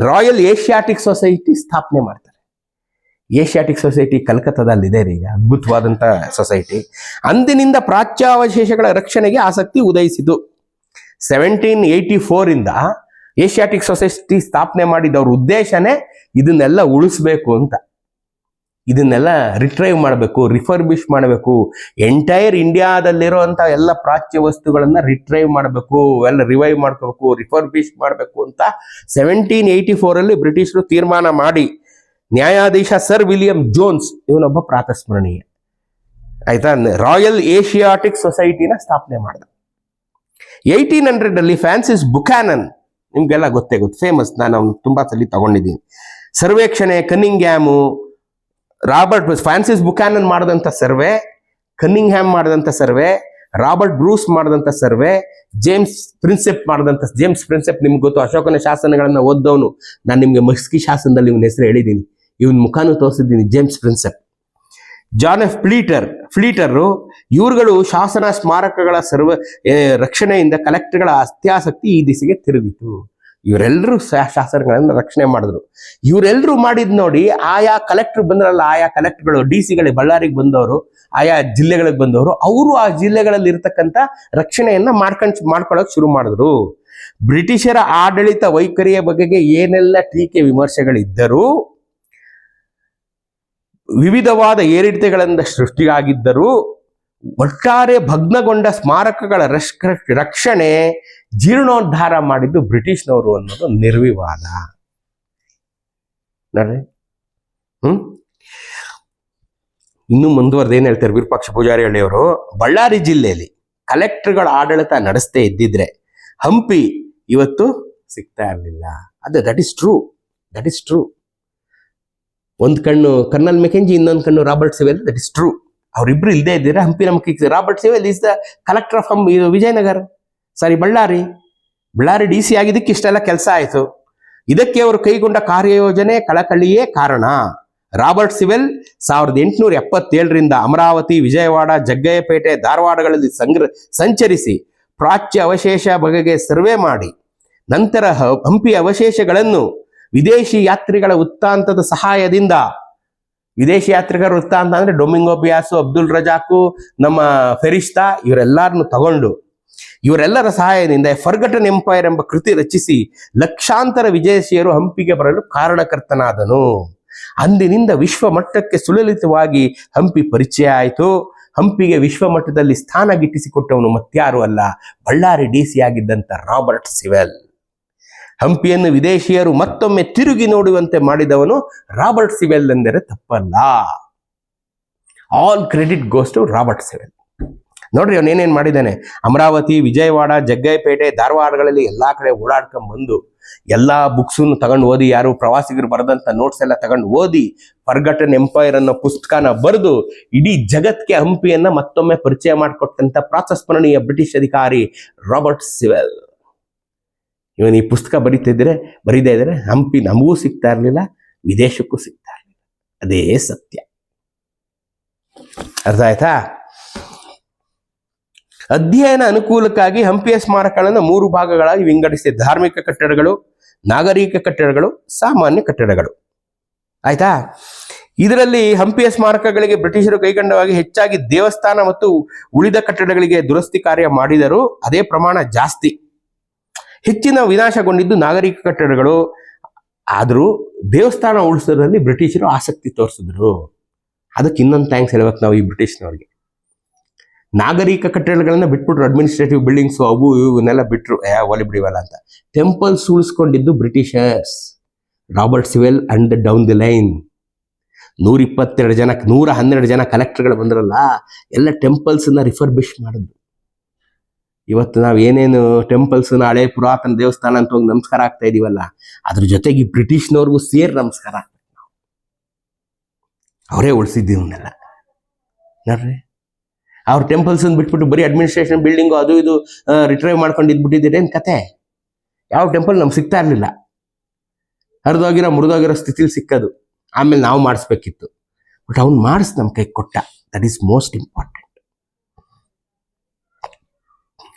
royal Asiatic society ಸ್ಥಾಪನೆ ಮಾಡ್ತಾರೆ. ಏಷಿಯಾಟಿಕ್ ಸೊಸೈಟಿ ಕಲ್ಕತ್ತಾದಲ್ಲಿದೆ ರೀ, ಈಗ ಅದ್ಭುತವಾದಂಥ ಸೊಸೈಟಿ. ಅಂದಿನಿಂದ ಪ್ರಾಚ್ಯಾವಶೇಷಗಳ ರಕ್ಷಣೆಗೆ ಆಸಕ್ತಿ ಉದಯಿಸಿತು. 1784 ಇಂದ ಏಷಿಯಾಟಿಕ್ ಸೊಸೈಟಿ ಸ್ಥಾಪನೆ ಮಾಡಿದವ್ರ ಉದ್ದೇಶನೇ ಇದನ್ನೆಲ್ಲ ಉಳಿಸ್ಬೇಕು ಅಂತ, ಇದನ್ನೆಲ್ಲ ರಿಟ್ರೈವ್ ಮಾಡಬೇಕು, ರಿಫರ್ಬಿಶ್ ಮಾಡಬೇಕು, ಎಂಟೈರ್ ಇಂಡಿಯಾದಲ್ಲಿರುವಂಥ ಎಲ್ಲ ಪ್ರಾಚ್ಯ ವಸ್ತುಗಳನ್ನ ರಿಟ್ರೈವ್ ಮಾಡಬೇಕು, ಎಲ್ಲ ರಿವೈವ್ ಮಾಡ್ಕೋಬೇಕು, ರಿಫರ್ಬಿಶ್ ಮಾಡಬೇಕು ಅಂತ 1784 ಬ್ರಿಟಿಷರು ತೀರ್ಮಾನ ಮಾಡಿ ನ್ಯಾಯಾಧೀಶ ಸರ್ ವಿಲಿಯಂ ಜೋನ್ಸ್ ಇವನೊಬ್ಬ ಪ್ರಾತಸ್ಮರಣೀಯ, ಆಯ್ತಾ, ರಾಯಲ್ ಏಷಿಯಾಟಿಕ್ ಸೊಸೈಟಿನ ಸ್ಥಾಪನೆ ಮಾಡಿದ. 1800 ಫ್ರಾನ್ಸಿಸ್ ಬುಕ್ಯಾನನ್, ನಿಮ್ಗೆಲ್ಲ ಗೊತ್ತೇ ಗೊತ್ತು, ಫೇಮಸ್, ನಾನು ಅವ್ನು ತುಂಬಾ ಸಲ ತಗೊಂಡಿದ್ದೀನಿ. ಸರ್ವೇಕ್ಷಣೆ, ಕನ್ನಿಂಗ್ಹ್ಯಾಮು, ಫ್ರಾನ್ಸಿಸ್ ಬುಕ್ಯಾನನ್ ಮಾಡಿದಂಥ ಸರ್ವೆ, ಕನ್ನಿಂಗ್ಹ್ಯಾಮ್ ಮಾಡಿದಂಥ ಸರ್ವೆ, ರಾಬರ್ಟ್ ಬ್ರೂಸ್ ಮಾಡಿದಂಥ ಸರ್ವೆ, ಜೇಮ್ಸ್ ಪ್ರಿನ್ಸೆಪ್ ನಿಮ್ಗೆ ಗೊತ್ತು, ಅಶೋಕನ ಶಾಸನಗಳನ್ನ ಓದ್ದವನು. ನಾನು ನಿಮ್ಗೆ ಮಸ್ಕಿ ಶಾಸನದಲ್ಲಿ ಇವನ ಹೆಸರು ಹೇಳಿದ್ದೀನಿ, ಇವನ್ ಮುಖಾನು ತೋರಿಸಿದ್ದೀನಿ, ಜೇಮ್ಸ್ ಪ್ರಿನ್ಸೆಪ್. ಜಾನ್ ಎಫ್ ಫ್ಲೀಟರು, ಇವ್ರುಗಳು ಶಾಸನ ಸ್ಮಾರಕಗಳ ರಕ್ಷಣೆಯಿಂದ ಕಲೆಕ್ಟರ್ಗಳ ಅತ್ಯಾಸಕ್ತಿ ಈ ದಿಸೆಗೆ ತಿರುಗಿತು. ಇವರೆಲ್ಲರೂ ಶಾಸನಗಳನ್ನು ರಕ್ಷಣೆ ಮಾಡಿದ್ರು. ಇವರೆಲ್ಲರೂ ಮಾಡಿದ್ ನೋಡಿ, ಆಯಾ ಕಲೆಕ್ಟರ್ ಬಂದ್ರಲ್ಲ, ಆಯಾ ಕಲೆಕ್ಟರ್ಗಳು, DC ಬಳ್ಳಾರಿಗೆ ಬಂದವರು, ಆಯಾ ಜಿಲ್ಲೆಗಳಿಗೆ ಬಂದವರು, ಅವರು ಆ ಜಿಲ್ಲೆಗಳಲ್ಲಿ ಇರ್ತಕ್ಕಂಥ ರಕ್ಷಣೆಯನ್ನ ಮಾಡ್ಕೊಳ್ಳೋಕೆ ಶುರು ಮಾಡಿದ್ರು. ಬ್ರಿಟಿಷರ ಆಡಳಿತ ವೈಖರಿಯ ಬಗೆಗೆ ಏನೆಲ್ಲ ಟೀಕೆ ವಿಮರ್ಶೆಗಳಿದ್ದರೂ, ವಿವಿಧವಾದ ಏರಿಳಿತಗಳಿಂದ ಸೃಷ್ಟಿಯಾಗಿದ್ದರೂ, ಒಟ್ಟಾರೆ ಭಗ್ನಗೊಂಡ ಸ್ಮಾರಕಗಳ ರಕ್ಷಣೆ, ಜೀರ್ಣೋದ್ಧಾರ ಮಾಡಿದ್ದು ಬ್ರಿಟಿಷ್ನವರು ಅನ್ನೋದು ನಿರ್ವಿವಾದ. ನೋಡ್ರಿ, ಇನ್ನು ಮುಂದುವರೆದು ಏನ್ ಹೇಳ್ತಾರೆ ವಿರೂಪಾಕ್ಷ ಪೂಜಾರಿ ಹಳ್ಳಿಯವರು, ಬಳ್ಳಾರಿ ಜಿಲ್ಲೆಯಲ್ಲಿ ಕಲೆಕ್ಟರ್ಗಳ ಆಡಳಿತ ನಡೆಸದೇ ಇದ್ದಿದ್ರೆ ಹಂಪಿ ಇವತ್ತು ಸಿಗ್ತಾ ಇರಲಿಲ್ಲ. That is true. ಒಂದ್ ಕಣ್ಣು ಕರ್ನಲ್ ಮೆಕೆಂಜಿ, ಇನ್ನೊಂದು ಕಣ್ಣು Robert Sewell, that is true. ಅವರಿಬ್ರು ಇಲ್ಲದೆ ಇದ್ದೀರಾ ಹಂಪಿ ನಮಗೆ. Robert Sewell is the collector of Vijayanagara, Ballari DC ಆಗಿದ್ದಕ್ಕೆ ಇಷ್ಟೆಲ್ಲ ಕೆಲಸ ಆಯಿತು. ಇದಕ್ಕೆ ಅವರು ಕೈಗೊಂಡ ಕಾರ್ಯಯೋಜನೆ ಕಳಕಳಿಯೇ ಕಾರಣ. ರಾಬರ್ಟ್ ಸಿವೆಲ್ 1877 ಅಮರಾವತಿ, ವಿಜಯವಾಡ, ಜಗ್ಗಯ್ಯಪೇಟೆ, ಧಾರವಾಡಗಳಲ್ಲಿ ಸಂಚರಿಸಿ ಪ್ರಾಚ್ಯ ಅವಶೇಷ ಬಗೆಗೆ ಸರ್ವೆ ಮಾಡಿ ನಂತರ ಹಂಪಿ ಅವಶೇಷಗಳನ್ನು ವಿದೇಶಿ ಯಾತ್ರಿಗಳ ವೃತ್ತಾಂತದ ಸಹಾಯದಿಂದ, ವಿದೇಶಿ ಯಾತ್ರಿಕರ ವೃತ್ತಾಂತ ಅಂದ್ರೆ ಡೊಮಿಂಗೋ ಪಿಯಾಸು, ಅಬ್ದುಲ್ ರಜಾಕು, ನಮ್ಮ ಫೆರಿಶ್ತಾ, ಇವರೆಲ್ಲರನ್ನು ತಗೊಂಡು ಇವರೆಲ್ಲರ ಸಹಾಯದಿಂದ ಫರ್ಗಟನ್ ಎಂಪೈರ್ ಎಂಬ ಕೃತಿ ರಚಿಸಿ ಲಕ್ಷಾಂತರ ವಿದೇಶಿಯರು ಹಂಪಿಗೆ ಬರಲು ಕಾರಣಕರ್ತನಾದನು. ಅಂದಿನಿಂದ ವಿಶ್ವ ಮಟ್ಟಕ್ಕೆ ಸುಲಲಿತವಾಗಿ ಹಂಪಿ ಪರಿಚಯ ಆಯಿತು. ಹಂಪಿಗೆ ವಿಶ್ವ ಮಟ್ಟದಲ್ಲಿ ಸ್ಥಾನ ಗಿಟ್ಟಿಸಿಕೊಟ್ಟವನು ಮತ್ಯಾರು ಅಲ್ಲ, ಬಳ್ಳಾರಿ DC ಆಗಿದ್ದಂಥ ರಾಬರ್ಟ್ ಸಿವೆಲ್. ಹಂಪಿಯನ್ನು ವಿದೇಶಿಯರು ಮತ್ತೊಮ್ಮೆ ತಿರುಗಿ ನೋಡುವಂತೆ ಮಾಡಿದವನು ರಾಬರ್ಟ್ ಸಿವೆಲ್ ಎಂದರೆ ತಪ್ಪಲ್ಲ. All credit goes to Robert Sewell. ನೋಡ್ರಿ, ಅವನು ಏನೇನು ಮಾಡಿದ್ದಾನೆ. ಅಮರಾವತಿ, ವಿಜಯವಾಡ, ಜಗ್ಗಯ್ಯಪೇಟೆ, ಧಾರವಾಡಗಳಲ್ಲಿ ಎಲ್ಲಾ ಕಡೆ ಓಡಾಡ್ಕೊಂಡ್ ಬಂದು ಎಲ್ಲಾ ಬುಕ್ಸನ್ನು ತಗೊಂಡು ಓದಿ, ಯಾರು ಪ್ರವಾಸಿಗರು ಬರೆದಂತ ನೋಟ್ಸ್ ಎಲ್ಲ ತಗೊಂಡು ಓದಿ, ಫರ್ಗಟನ್ ಎಂಪೈರ್ ಅನ್ನೋ ಪುಸ್ತಕನ ಬರೆದು ಇಡೀ ಜಗತ್ಗೆ ಹಂಪಿಯನ್ನ ಮತ್ತೊಮ್ಮೆ ಪರಿಚಯ ಮಾಡಿಕೊಟ್ಟಂತ ಪ್ರಾತಸ್ಮರಣೀಯ ಬ್ರಿಟಿಷ್ ಅಧಿಕಾರಿ ರಾಬರ್ಟ್ ಸಿವೆಲ್. ಇವನು ಈ ಪುಸ್ತಕ ಬರೀದೇ ಇದ್ರೆ ಹಂಪಿ ನಮಗೂ ಸಿಗ್ತಾ ಇರಲಿಲ್ಲ, ವಿದೇಶಕ್ಕೂ ಸಿಗ್ತಾ ಇರಲಿಲ್ಲ. ಅದೇ ಸತ್ಯ. ಅರ್ಥ ಆಯ್ತಾ? ಅಧ್ಯಯನ ಅನುಕೂಲಕ್ಕಾಗಿ ಹಂಪಿಯ ಸ್ಮಾರಕಗಳನ್ನು 3 ಭಾಗಗಳಾಗಿ ವಿಂಗಡಿಸಿದೆ. ಧಾರ್ಮಿಕ ಕಟ್ಟಡಗಳು, ನಾಗರಿಕ ಕಟ್ಟಡಗಳು, ಸಾಮಾನ್ಯ ಕಟ್ಟಡಗಳು. ಆಯ್ತಾ? ಇದರಲ್ಲಿ ಹಂಪಿಯ ಸ್ಮಾರಕಗಳಿಗೆ ಬ್ರಿಟಿಷರು ಕೈಗೊಂಡವಾಗಿ ಹೆಚ್ಚಾಗಿ ದೇವಸ್ಥಾನ ಮತ್ತು ಉಳಿದ ಕಟ್ಟಡಗಳಿಗೆ ದುರಸ್ತಿ ಕಾರ್ಯ ಮಾಡಿದರೂ ಅದೇ ಪ್ರಮಾಣ ಜಾಸ್ತಿ. ಹೆಚ್ಚಿನ ವಿನಾಶಗೊಂಡಿದ್ದು ನಾಗರಿಕ ಕಟ್ಟಡಗಳು. ಆದರೂ ದೇವಸ್ಥಾನ ಉಳಿಸೋದ್ರಲ್ಲಿ ಬ್ರಿಟಿಷರು ಆಸಕ್ತಿ ತೋರಿಸಿದ್ರು. ಅದಕ್ಕೆ ಇನ್ನೊಂದು ಥ್ಯಾಂಕ್ಸ್ ಹೇಳ್ಬೇಕು ನಾವು ಈ ಬ್ರಿಟಿಷ್ನವ್ರಿಗೆ. ನಾಗರಿಕ ಕಟ್ಟಡಗಳನ್ನ ಬಿಟ್ಬಿಟ್ರು, ಅಡ್ಮಿನಿಸ್ಟ್ರೇಟಿವ್ ಬಿಲ್ಡಿಂಗ್ಸ್ ಅವು ಇವನ್ನೆಲ್ಲ ಬಿಟ್ರು, ಒಲಿ ಬಿಡಿವಲ್ಲ ಅಂತ. ಟೆಂಪಲ್ಸ್ ಉಳಿಸ್ಕೊಂಡಿದ್ದು ಬ್ರಿಟಿಷರ್ಸ್, Robert Sewell and down the line. 112 ಜನ ಕಲೆಕ್ಟರ್ಗಳು ಬಂದ್ರಲ್ಲ, ಎಲ್ಲ ಟೆಂಪಲ್ಸ್ನ ರಿಫರ್ಬಿಶ್ ಮಾಡಿದ್ರು. ಇವತ್ತು ನಾವು ಏನೇನು ಟೆಂಪಲ್ಸ್ನ ಹಳೆ ಪುರಾತನ ದೇವಸ್ಥಾನ ಅಂತ ಹೋಗಿ ನಮಸ್ಕಾರ ಆಗ್ತಾ ಇದೀವಲ್ಲ, ಅದ್ರ ಜೊತೆಗೆ ಬ್ರಿಟಿಷ್ನವ್ರಿಗೂ ಸೇರಿ ನಮಸ್ಕಾರ ಆಗ್ತದೆ. ನಾವು ಅವರೇ ಉಳಿಸಿದ್ದೀವನ್ನೆಲ್ಲ ನೋಡ್ರಿ. ಅವ್ರ ಟೆಂಪಲ್ಸ್ ಬಿಟ್ಬಿಟ್ಟು ಬರೀ ಅಡ್ಮಿನಿಸ್ಟ್ರೇಷನ್ ಬಿಲ್ಡಿಂಗು ಅದು ಇದು ರಿಟ್ರೈವ್ ಮಾಡ್ಕೊಂಡು ಇದ್ಬಿಟ್ಟಿದ್ದೀರಿ ಏನ್ ಕತೆ. ಯಾವ ಟೆಂಪಲ್ ನಮ್ಗೆ ಸಿಗ್ತಾ ಇರಲಿಲ್ಲ, ಮುರಿದೋಗಿರೋ ಸ್ಥಿತಿಲಿ ಸಿಕ್ಕದು. ಆಮೇಲೆ ನಾವು ಮಾಡಿಸ್ಬೇಕಿತ್ತು, ಬಟ್ ಅವ್ನು ಮಾಡಿಸ್ ನಮ್ಮ ಕೈ ಕೊಟ್ಟ. ದಟ್ ಈಸ್ ಮೋಸ್ಟ್ ಇಂಪಾರ್ಟೆಂಟ್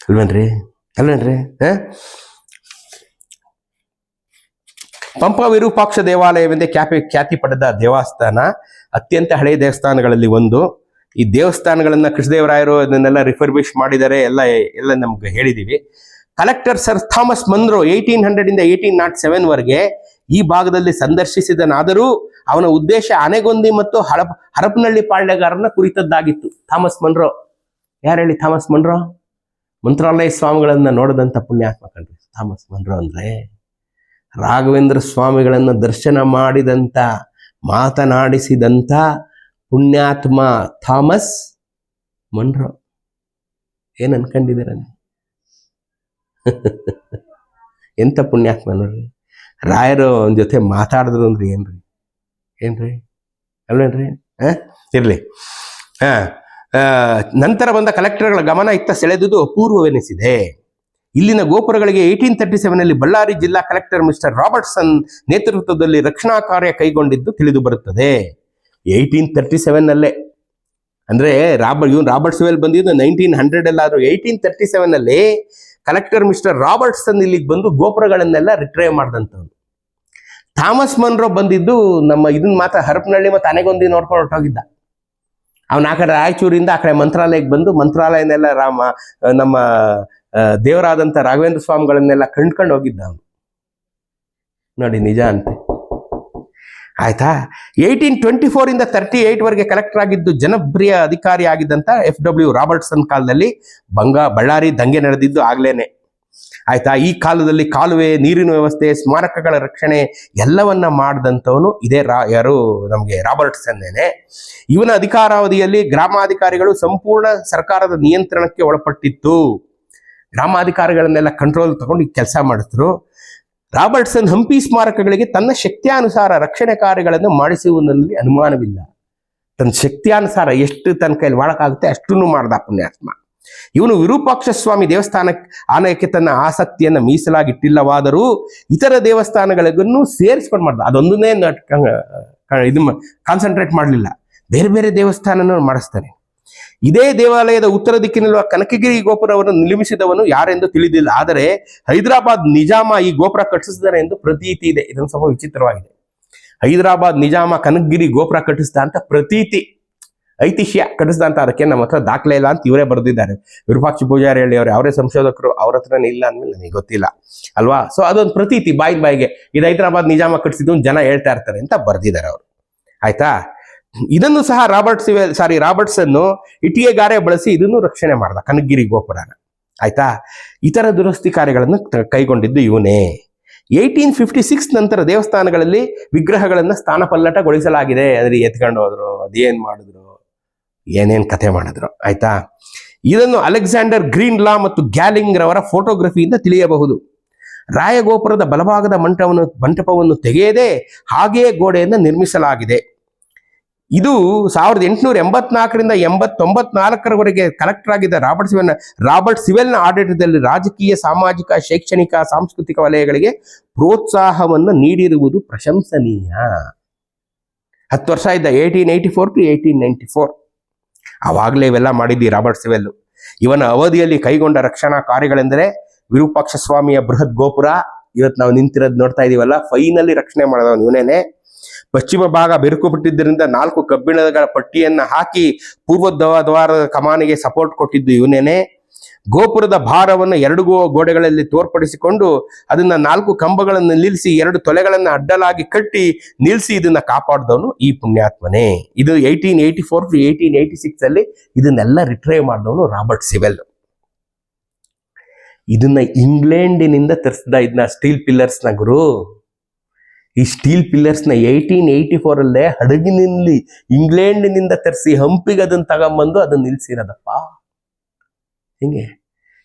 ಅಲ್ವೇನ್ರಿ? ಪಂಪ ವಿರೂಪಾಕ್ಷ ದೇವಾಲಯವೆಂದೇ ಖ್ಯಾತಿ ಪಡೆದ ದೇವಸ್ಥಾನ, ಅತ್ಯಂತ ಹಳೆಯ ದೇವಸ್ಥಾನಗಳಲ್ಲಿ ಒಂದು. ಈ ದೇವಸ್ಥಾನಗಳನ್ನ ಕೃಷ್ಣದೇವರಾಯರು ಅದನ್ನೆಲ್ಲ ರಿಫರ್ಬಿಶ್ ಮಾಡಿದ್ದಾರೆ, ಎಲ್ಲ ನಮ್ಗೆ ಹೇಳಿದೀವಿ. ಕಲೆಕ್ಟರ್ ಸರ್ ಥಾಮಸ್ ಮನ್ರೋ 1800 ಇಂದ 1807 ವರೆಗೆ ಈ ಭಾಗದಲ್ಲಿ ಸಂದರ್ಶಿಸಿದನಾದರೂ ಅವನ ಉದ್ದೇಶ ಆನೆಗೊಂದಿ ಮತ್ತು ಹರಪನಹಳ್ಳಿ ಪಾಳ್ಯಗಾರನ ಕುರಿತದ್ದಾಗಿತ್ತು. ಥಾಮಸ್ ಮನ್ರೋ ಯಾರು ಹೇಳಿ? ಥಾಮಸ್ ಮನ್ರೋ ಮಂತ್ರಾಲಯ ಸ್ವಾಮಿಗಳನ್ನ ನೋಡಿದಂಥ ಪುಣ್ಯಾತ್ಮ ಕಣ್ರಿ ಥಾಮಸ್ ಮನ್ರೋ ಅಂದ್ರೆ. ರಾಘವೇಂದ್ರ ಸ್ವಾಮಿಗಳನ್ನ ದರ್ಶನ ಮಾಡಿದಂಥ, ಮಾತನಾಡಿಸಿದಂಥ ಪುಣ್ಯಾತ್ಮ ಥಾಮಸ್ ಮನ್ರೋ. ಏನ್ ಅನ್ಕೊಂಡಿದ್ದೀರ? ಎಂತ ಪುಣ್ಯಾತ್ಮ ನೋಡ್ರಿ. ರಾಯರು ಅವನ ಜೊತೆ ಮಾತಾಡಿದ್ರು ಅಂದ್ರೆ ಏನ್ರಿ ಅಲ್ವೇನ್ರಿ? ಇರ್ಲಿ. ನಂತರ ಬಂದ ಕಲೆಕ್ಟರ್ಗಳ ಗಮನ ಇತ್ತ ಸೆಳೆದುದು ಅಪೂರ್ವವೆನಿಸಿದೆ. ಇಲ್ಲಿನ ಗೋಪುರಗಳಿಗೆ 1837 ಬಳ್ಳಾರಿ ಜಿಲ್ಲಾ ಕಲೆಕ್ಟರ್ ಮಿಸ್ಟರ್ ರಾಬರ್ಟ್ಸನ್ ನೇತೃತ್ವದಲ್ಲಿ ರಕ್ಷಣಾ ಕಾರ್ಯ ಕೈಗೊಂಡಿದ್ದು ತಿಳಿದು ಬರುತ್ತದೆ. 1837 ಅಂದ್ರೆ ರಾಬರ್ಟ್ ಸಿವೆಲ್ ಬಂದಿದ್ದು 1900 ಅಲ್ಲಾದ್ರೂ 1837 ಕಲೆಕ್ಟರ್ ಮಿಸ್ಟರ್ ರಾಬರ್ಟ್ಸನ್ ಇಲ್ಲಿಗೆ ಬಂದು ಗೋಪುರಗಳನ್ನೆಲ್ಲ ರಿಟ್ರೈವ್ ಮಾಡಿದಂಥವ್ನು. ಥಾಮಸ್ ಮನ್ರೋ ಬಂದಿದ್ದು ನಮ್ಮ ಇದನ್ನ ಹರಪನಹಳ್ಳಿ ಮತ್ತು ಆನೆಗೊಂದಿ ನೋಡ್ಕೊಂಡು ಹೊರಟೋಗಿದ್ದ. ಅವನ ಆ ಕಡೆ ರಾಯಚೂರಿಂದ ಆ ಕಡೆ ಮಂತ್ರಾಲಯಕ್ಕೆ ಬಂದು ಮಂತ್ರಾಲಯನೆಲ್ಲ ನಮ್ಮ ದೇವರಾದಂಥ ರಾಘವೇಂದ್ರ ಸ್ವಾಮಿಗಳನ್ನೆಲ್ಲ ಕಂಡ್ಕೊಂಡು ಹೋಗಿದ್ದ ಅವನು. ನೋಡಿ ನಿಜ ಅಂತೆ. ಆಯ್ತಾ? 1824 ಇಂದ 38 ವರೆಗೆ ಕಲೆಕ್ಟರ್ ಆಗಿದ್ದು ಜನಪ್ರಿಯ ಅಧಿಕಾರಿ ಆಗಿದ್ದಂತ FW ರಾಬರ್ಟ್ಸನ್ ಕಾಲದಲ್ಲಿ ಬಳ್ಳಾರಿ ದಂಗೆ ನಡೆದಿದ್ದು ಆಗ್ಲೇನೆ. ಆಯ್ತಾ? ಈ ಕಾಲದಲ್ಲಿ ಕಾಲುವೆ, ನೀರಿನ ವ್ಯವಸ್ಥೆ, ಸ್ಮಾರಕಗಳ ರಕ್ಷಣೆ ಎಲ್ಲವನ್ನ ಮಾಡಿದಂಥವನು ಇದೇ ಯಾರು ನಮಗೆ ರಾಬರ್ಟ್ಸನ್ನೇನೆ. ಇವನ ಅಧಿಕಾರಾವಧಿಯಲ್ಲಿ ಗ್ರಾಮಾಧಿಕಾರಿಗಳು ಸಂಪೂರ್ಣ ಸರ್ಕಾರದ ನಿಯಂತ್ರಣಕ್ಕೆ ಒಳಪಟ್ಟಿತ್ತು. ಗ್ರಾಮಾಧಿಕಾರಿಗಳನ್ನೆಲ್ಲ ಕಂಟ್ರೋಲ್ ತಗೊಂಡು ಕೆಲಸ ಮಾಡಿದ್ರು. ರಾಬರ್ಟ್ಸನ್ ಹಂಪಿ ಸ್ಮಾರಕಗಳಿಗೆ ತನ್ನ ಶಕ್ತಿಯಾನುಸಾರ ರಕ್ಷಣೆ ಕಾರ್ಯಗಳನ್ನು ಮಾಡಿಸುವುದರಲ್ಲಿ ಅನುಮಾನವಿಲ್ಲ. ತನ್ನ ಶಕ್ತಿಯಾನುಸಾರ ಎಷ್ಟು ತನ್ನ ಕೈಲಿ ಮಾಡಕ್ಕಾಗುತ್ತೆ ಅಷ್ಟನ್ನು ಮಾಡ್ದ ಪುಣ್ಯಾತ್ಮ. ಇವನು ವಿರೂಪಾಕ್ಷ ಸ್ವಾಮಿ ಆಲಯಕ್ಕೆ ತನ್ನ ಆಸಕ್ತಿಯನ್ನು ಮೀಸಲಾಗಿಟ್ಟಿಲ್ಲವಾದರೂ ಇತರ ದೇವಸ್ಥಾನಗಳಿಗೂ ಸೇರಿಸ್ಕೊಂಡು ಮಾಡ್ದ. ಅದೊಂದನ್ನೇ ಇದು ಕಾನ್ಸಂಟ್ರೇಟ್ ಮಾಡಲಿಲ್ಲ, ಬೇರೆ ಬೇರೆ ದೇವಸ್ಥಾನ ಮಾಡಿಸ್ತಾನೆ. ಇದೇ ದೇವಾಲಯದ ಉತ್ತರ ದಿಕ್ಕಿನಲ್ಲಿರುವ ಕನಕಗಿರಿ ಗೋಪುರವನ್ನು ನಿರ್ಮಿಸಿದವನು ಯಾರೆಂದು ತಿಳಿದಿಲ್ಲ. ಆದರೆ ಹೈದರಾಬಾದ್ ನಿಜಾಮ ಈ ಗೋಪುರ ಕಟ್ಟಿಸಿದಾನೆ ಎಂದು ಪ್ರತೀತಿ ಇದೆ. ಇದೊಂದು ಸ್ವಲ್ಪ ವಿಚಿತ್ರವಾಗಿದೆ. ಹೈದರಾಬಾದ್ ನಿಜಾಮ ಕನಕಗಿರಿ ಗೋಪುರ ಕಟ್ಟಿಸಿದ ಅಂತ ಪ್ರತೀತಿ, ಐತಿಹ್ಯ ಕಟ್ಟಿಸಿದ ಅಂತ. ಅದಕ್ಕೆ ನಮ್ಮ ಹತ್ರ ದಾಖಲೆ ಇಲ್ಲ ಅಂತ ಇವರೇ ಬರೆದಿದ್ದಾರೆ. ವಿರೂಪಾಕ್ಷ ಪೂಜಾರಿ ಹೇಳಿ ಅವರೇ ಸಂಶೋಧಕರು, ಅವ್ರ ಹತ್ರನೇ ಇಲ್ಲ ಅಂದ್ಮೇಲೆ ನಮಗೆ ಗೊತ್ತಿಲ್ಲ ಅಲ್ವಾ. ಸೊ ಅದೊಂದು ಪ್ರತೀತಿ, ಬಾಯಿಗೆ ಇದು ಹೈದರಾಬಾದ್ ನಿಜಾಮ ಕಟ್ಟಿಸಿದ್ದು ಜನ ಹೇಳ್ತಾ ಇರ್ತಾರೆ ಅಂತ ಬರೆದಿದ್ದಾರೆ ಅವರು. ಆಯ್ತಾ? ಇದನ್ನು ಸಹ ರಾಬರ್ಟ್ಸನ್ ಇಟ್ಟಿಗೆ ಗಾರೆ ಬಳಸಿ ಇದನ್ನು ರಕ್ಷಣೆ ಮಾಡ್ದ, ಕನಕಗಿರಿ ಗೋಪುರನ. ಆಯ್ತಾ? ಇತರ ದುರಸ್ತಿ ಕಾರ್ಯಗಳನ್ನು ಕೈಗೊಂಡಿದ್ದು ಇವನೇ. 1856 ನಂತರ ದೇವಸ್ಥಾನಗಳಲ್ಲಿ ವಿಗ್ರಹಗಳನ್ನು ಸ್ಥಾನಪಲ್ಲಟಗೊಳಿಸಲಾಗಿದೆ. ಅದ್ರ ಎತ್ಕೊಂಡು ಹೋದ್ರು, ಅದೇನ್ ಮಾಡಿದ್ರು, ಏನೇನ್ ಕಥೆ ಮಾಡಿದ್ರು. ಆಯ್ತಾ? ಇದನ್ನು ಅಲೆಕ್ಸಾಂಡರ್ ಗ್ರೀನ್ ಲಾ ಮತ್ತು ಗ್ಯಾಲಿಂಗ್ ರವರ ಫೋಟೋಗ್ರಫಿಯಿಂದ ತಿಳಿಯಬಹುದು. ರಾಯಗೋಪುರದ ಬಲಭಾಗದ ಮಂಟಪವನ್ನು ತೆಗೆಯದೆ ಹಾಗೆಯೇ ಗೋಡೆಯನ್ನು ನಿರ್ಮಿಸಲಾಗಿದೆ. ಇದು 1884ರಿಂದ 1894ರವರೆಗೆ ಕಲೆಕ್ಟರ್ ಆಗಿದ್ದ ರಾಬರ್ಟ್ ಸಿವೆಲ್ನ ಆಡಳಿತದಲ್ಲಿ ರಾಜಕೀಯ, ಸಾಮಾಜಿಕ, ಶೈಕ್ಷಣಿಕ, ಸಾಂಸ್ಕೃತಿಕ ವಲಯಗಳಿಗೆ ಪ್ರೋತ್ಸಾಹವನ್ನು ನೀಡಿರುವುದು ಪ್ರಶಂಸನೀಯ. 10 ವರ್ಷ ಇದ್ದ 1884 to 1894. ಆವಾಗಲೇ ಇವೆಲ್ಲ ಮಾಡಿದ್ದಿ ರಾಬರ್ಟ್ ಸಿವೆಲ್. ಇವನ ಅವಧಿಯಲ್ಲಿ ಕೈಗೊಂಡ ರಕ್ಷಣಾ ಕಾರ್ಯಗಳೆಂದರೆ ವಿರೂಪಾಕ್ಷ ಸ್ವಾಮಿಯ ಬೃಹತ್ ಗೋಪುರ, ಇವತ್ತು ನಾವು ನಿಂತಿರೋದು ನೋಡ್ತಾ ಇದೀವಲ್ಲ, ಫೈನಲಿ ರಕ್ಷಣೆ ಮಾಡಿದವನು ಇವನೇನೆ. ಪಶ್ಚಿಮ ಭಾಗ ಬೆರುಕು ಬಿಟ್ಟಿದ್ದರಿಂದ 4 ಕಬ್ಬಿಣಗಳ ಪಟ್ಟಿಯನ್ನ ಹಾಕಿ ಪೂರ್ವ ದ್ವಾರದ ಕಮಾನಿಗೆ ಸಪೋರ್ಟ್ ಕೊಟ್ಟಿದ್ದು ಇವನೇನೆ. ಗೋಪುರದ ಭಾರವನ್ನು 2 ಗೋಡೆಗಳಲ್ಲಿ ತೋರ್ಪಡಿಸಿಕೊಂಡು ಅದನ್ನ 4 ಕಂಬಗಳನ್ನು ನಿಲ್ಲಿಸಿ 2 ತೊಲೆಗಳನ್ನು ಅಡ್ಡಲಾಗಿ ಕಟ್ಟಿ ನಿಲ್ಲಿಸಿ ಇದನ್ನ ಕಾಪಾಡಿದವನು ಈ ಪುಣ್ಯಾತ್ಮನೇ. ಇದು 1884 to 1886 ಅಲ್ಲಿ ಇದನ್ನೆಲ್ಲ ರಿಟ್ರೈವ್ ಮಾಡಿದವನು ರಾಬರ್ಟ್ ಸಿವೆಲ್. ಇದನ್ನ ಇಂಗ್ಲೆಂಡಿನಿಂದ ತರಿಸಿದ, ಇದನ್ನ ಸ್ಟೀಲ್ ಪಿಲ್ಲರ್ಸ್ನ ಗುರು. ಈ ಸ್ಟೀಲ್ ಪಿಲ್ಲರ್ಸ್ನ 1884 ಅಲ್ಲೇ ಹಡಗಿನಲ್ಲಿ ಇಂಗ್ಲೆಂಡಿನಿಂದ ತರಿಸಿ ಹಂಪಿಗೆ ಅದನ್ನ ತಗೊಂಬಂದು ಅದನ್ನ ನಿಲ್ಸಿರೋದಪ್ಪ. ಹಿಂಗೆ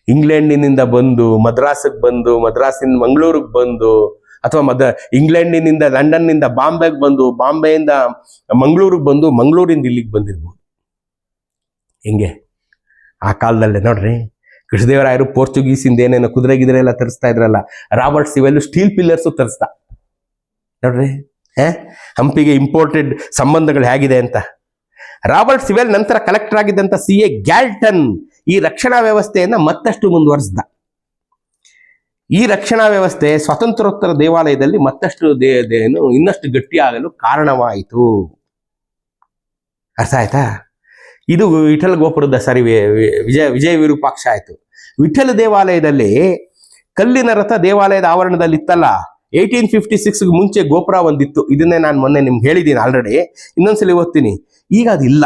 ಇಂಗ್ಲೆಂಡಿನಿಂದ ಬಂದು ಮದ್ರಾಸಿಗೆ ಬಂದು, ಮದ್ರಾಸಿನ ಮಂಗಳೂರಿಗೆ ಬಂದು, ಅಥವಾ ಇಂಗ್ಲೆಂಡಿನಿಂದ ಲಂಡನ್ನಿಂದ ಬಾಂಬೆಗೆ ಬಂದು, ಬಾಂಬೆಯಿಂದ ಮಂಗಳೂರಿಗೆ ಬಂದು, ಮಂಗಳೂರಿಂದ ಇಲ್ಲಿಗೆ ಬಂದಿರ್ಬೋದು. ಹಿಂಗೆ ಆ ಕಾಲದಲ್ಲೇ ನೋಡ್ರಿ, ಕೃಷ್ಣದೇವರಾಯರು ಪೋರ್ಚುಗೀಸಿಂದ ಏನೇನೋ ಕುದುರೆ ಎಲ್ಲ ತರಿಸ್ತಾ ಇದ್ರಲ್ಲ, ರಾಬರ್ಟ್ ಸಿವೆಲ್ ಸ್ಟೀಲ್ ಪಿಲ್ಲರ್ಸು ತರಿಸ್ತಾ. ನೋಡ್ರಿ ಹಂಪಿಗೆ ಇಂಪೋರ್ಟೆಡ್ ಸಂಬಂಧಗಳು ಹೇಗಿದೆ ಅಂತ. ರಾಬರ್ಟ್ ಸಿವೆಲ್ ನಂತರ ಕಲೆಕ್ಟರ್ ಆಗಿದ್ದಂಥ CA ಗ್ಯಾಲ್ಟನ್ ಈ ರಕ್ಷಣಾ ವ್ಯವಸ್ಥೆಯನ್ನ ಮತ್ತಷ್ಟು ಮುಂದುವರಿಸಿದ. ಈ ರಕ್ಷಣಾ ವ್ಯವಸ್ಥೆ ಸ್ವಾತಂತ್ರ್ಯೋತ್ತರ ದೇವಾಲಯದಲ್ಲಿ ಮತ್ತಷ್ಟು ಇನ್ನಷ್ಟು ಗಟ್ಟಿಯಾಗಲು ಕಾರಣವಾಯಿತು. ಅರ್ಥ ಆಯ್ತಾ? ಇದು ವಿಠಲ ಗೋಪುರದ ವಿಜಯ ವಿರೂಪಾಕ್ಷ ಆಯ್ತು. ವಿಠಲ ದೇವಾಲಯದಲ್ಲಿ ಕಲ್ಲಿನ ರಥ ದೇವಾಲಯದ ಆವರಣದಲ್ಲಿ ಇತ್ತಲ್ಲ, 1856 ಮುಂಚೆ ಗೋಪುರ ಒಂದಿತ್ತು. ಇದನ್ನೇ ನಾನು ಮೊನ್ನೆ ನಿಮ್ಗೆ ಹೇಳಿದ್ದೀನಿ ಆಲ್ರೆಡಿ, ಇನ್ನೊಂದ್ಸಲಿ ಓದ್ತೀನಿ. ಈಗ ಅದಿಲ್ಲ.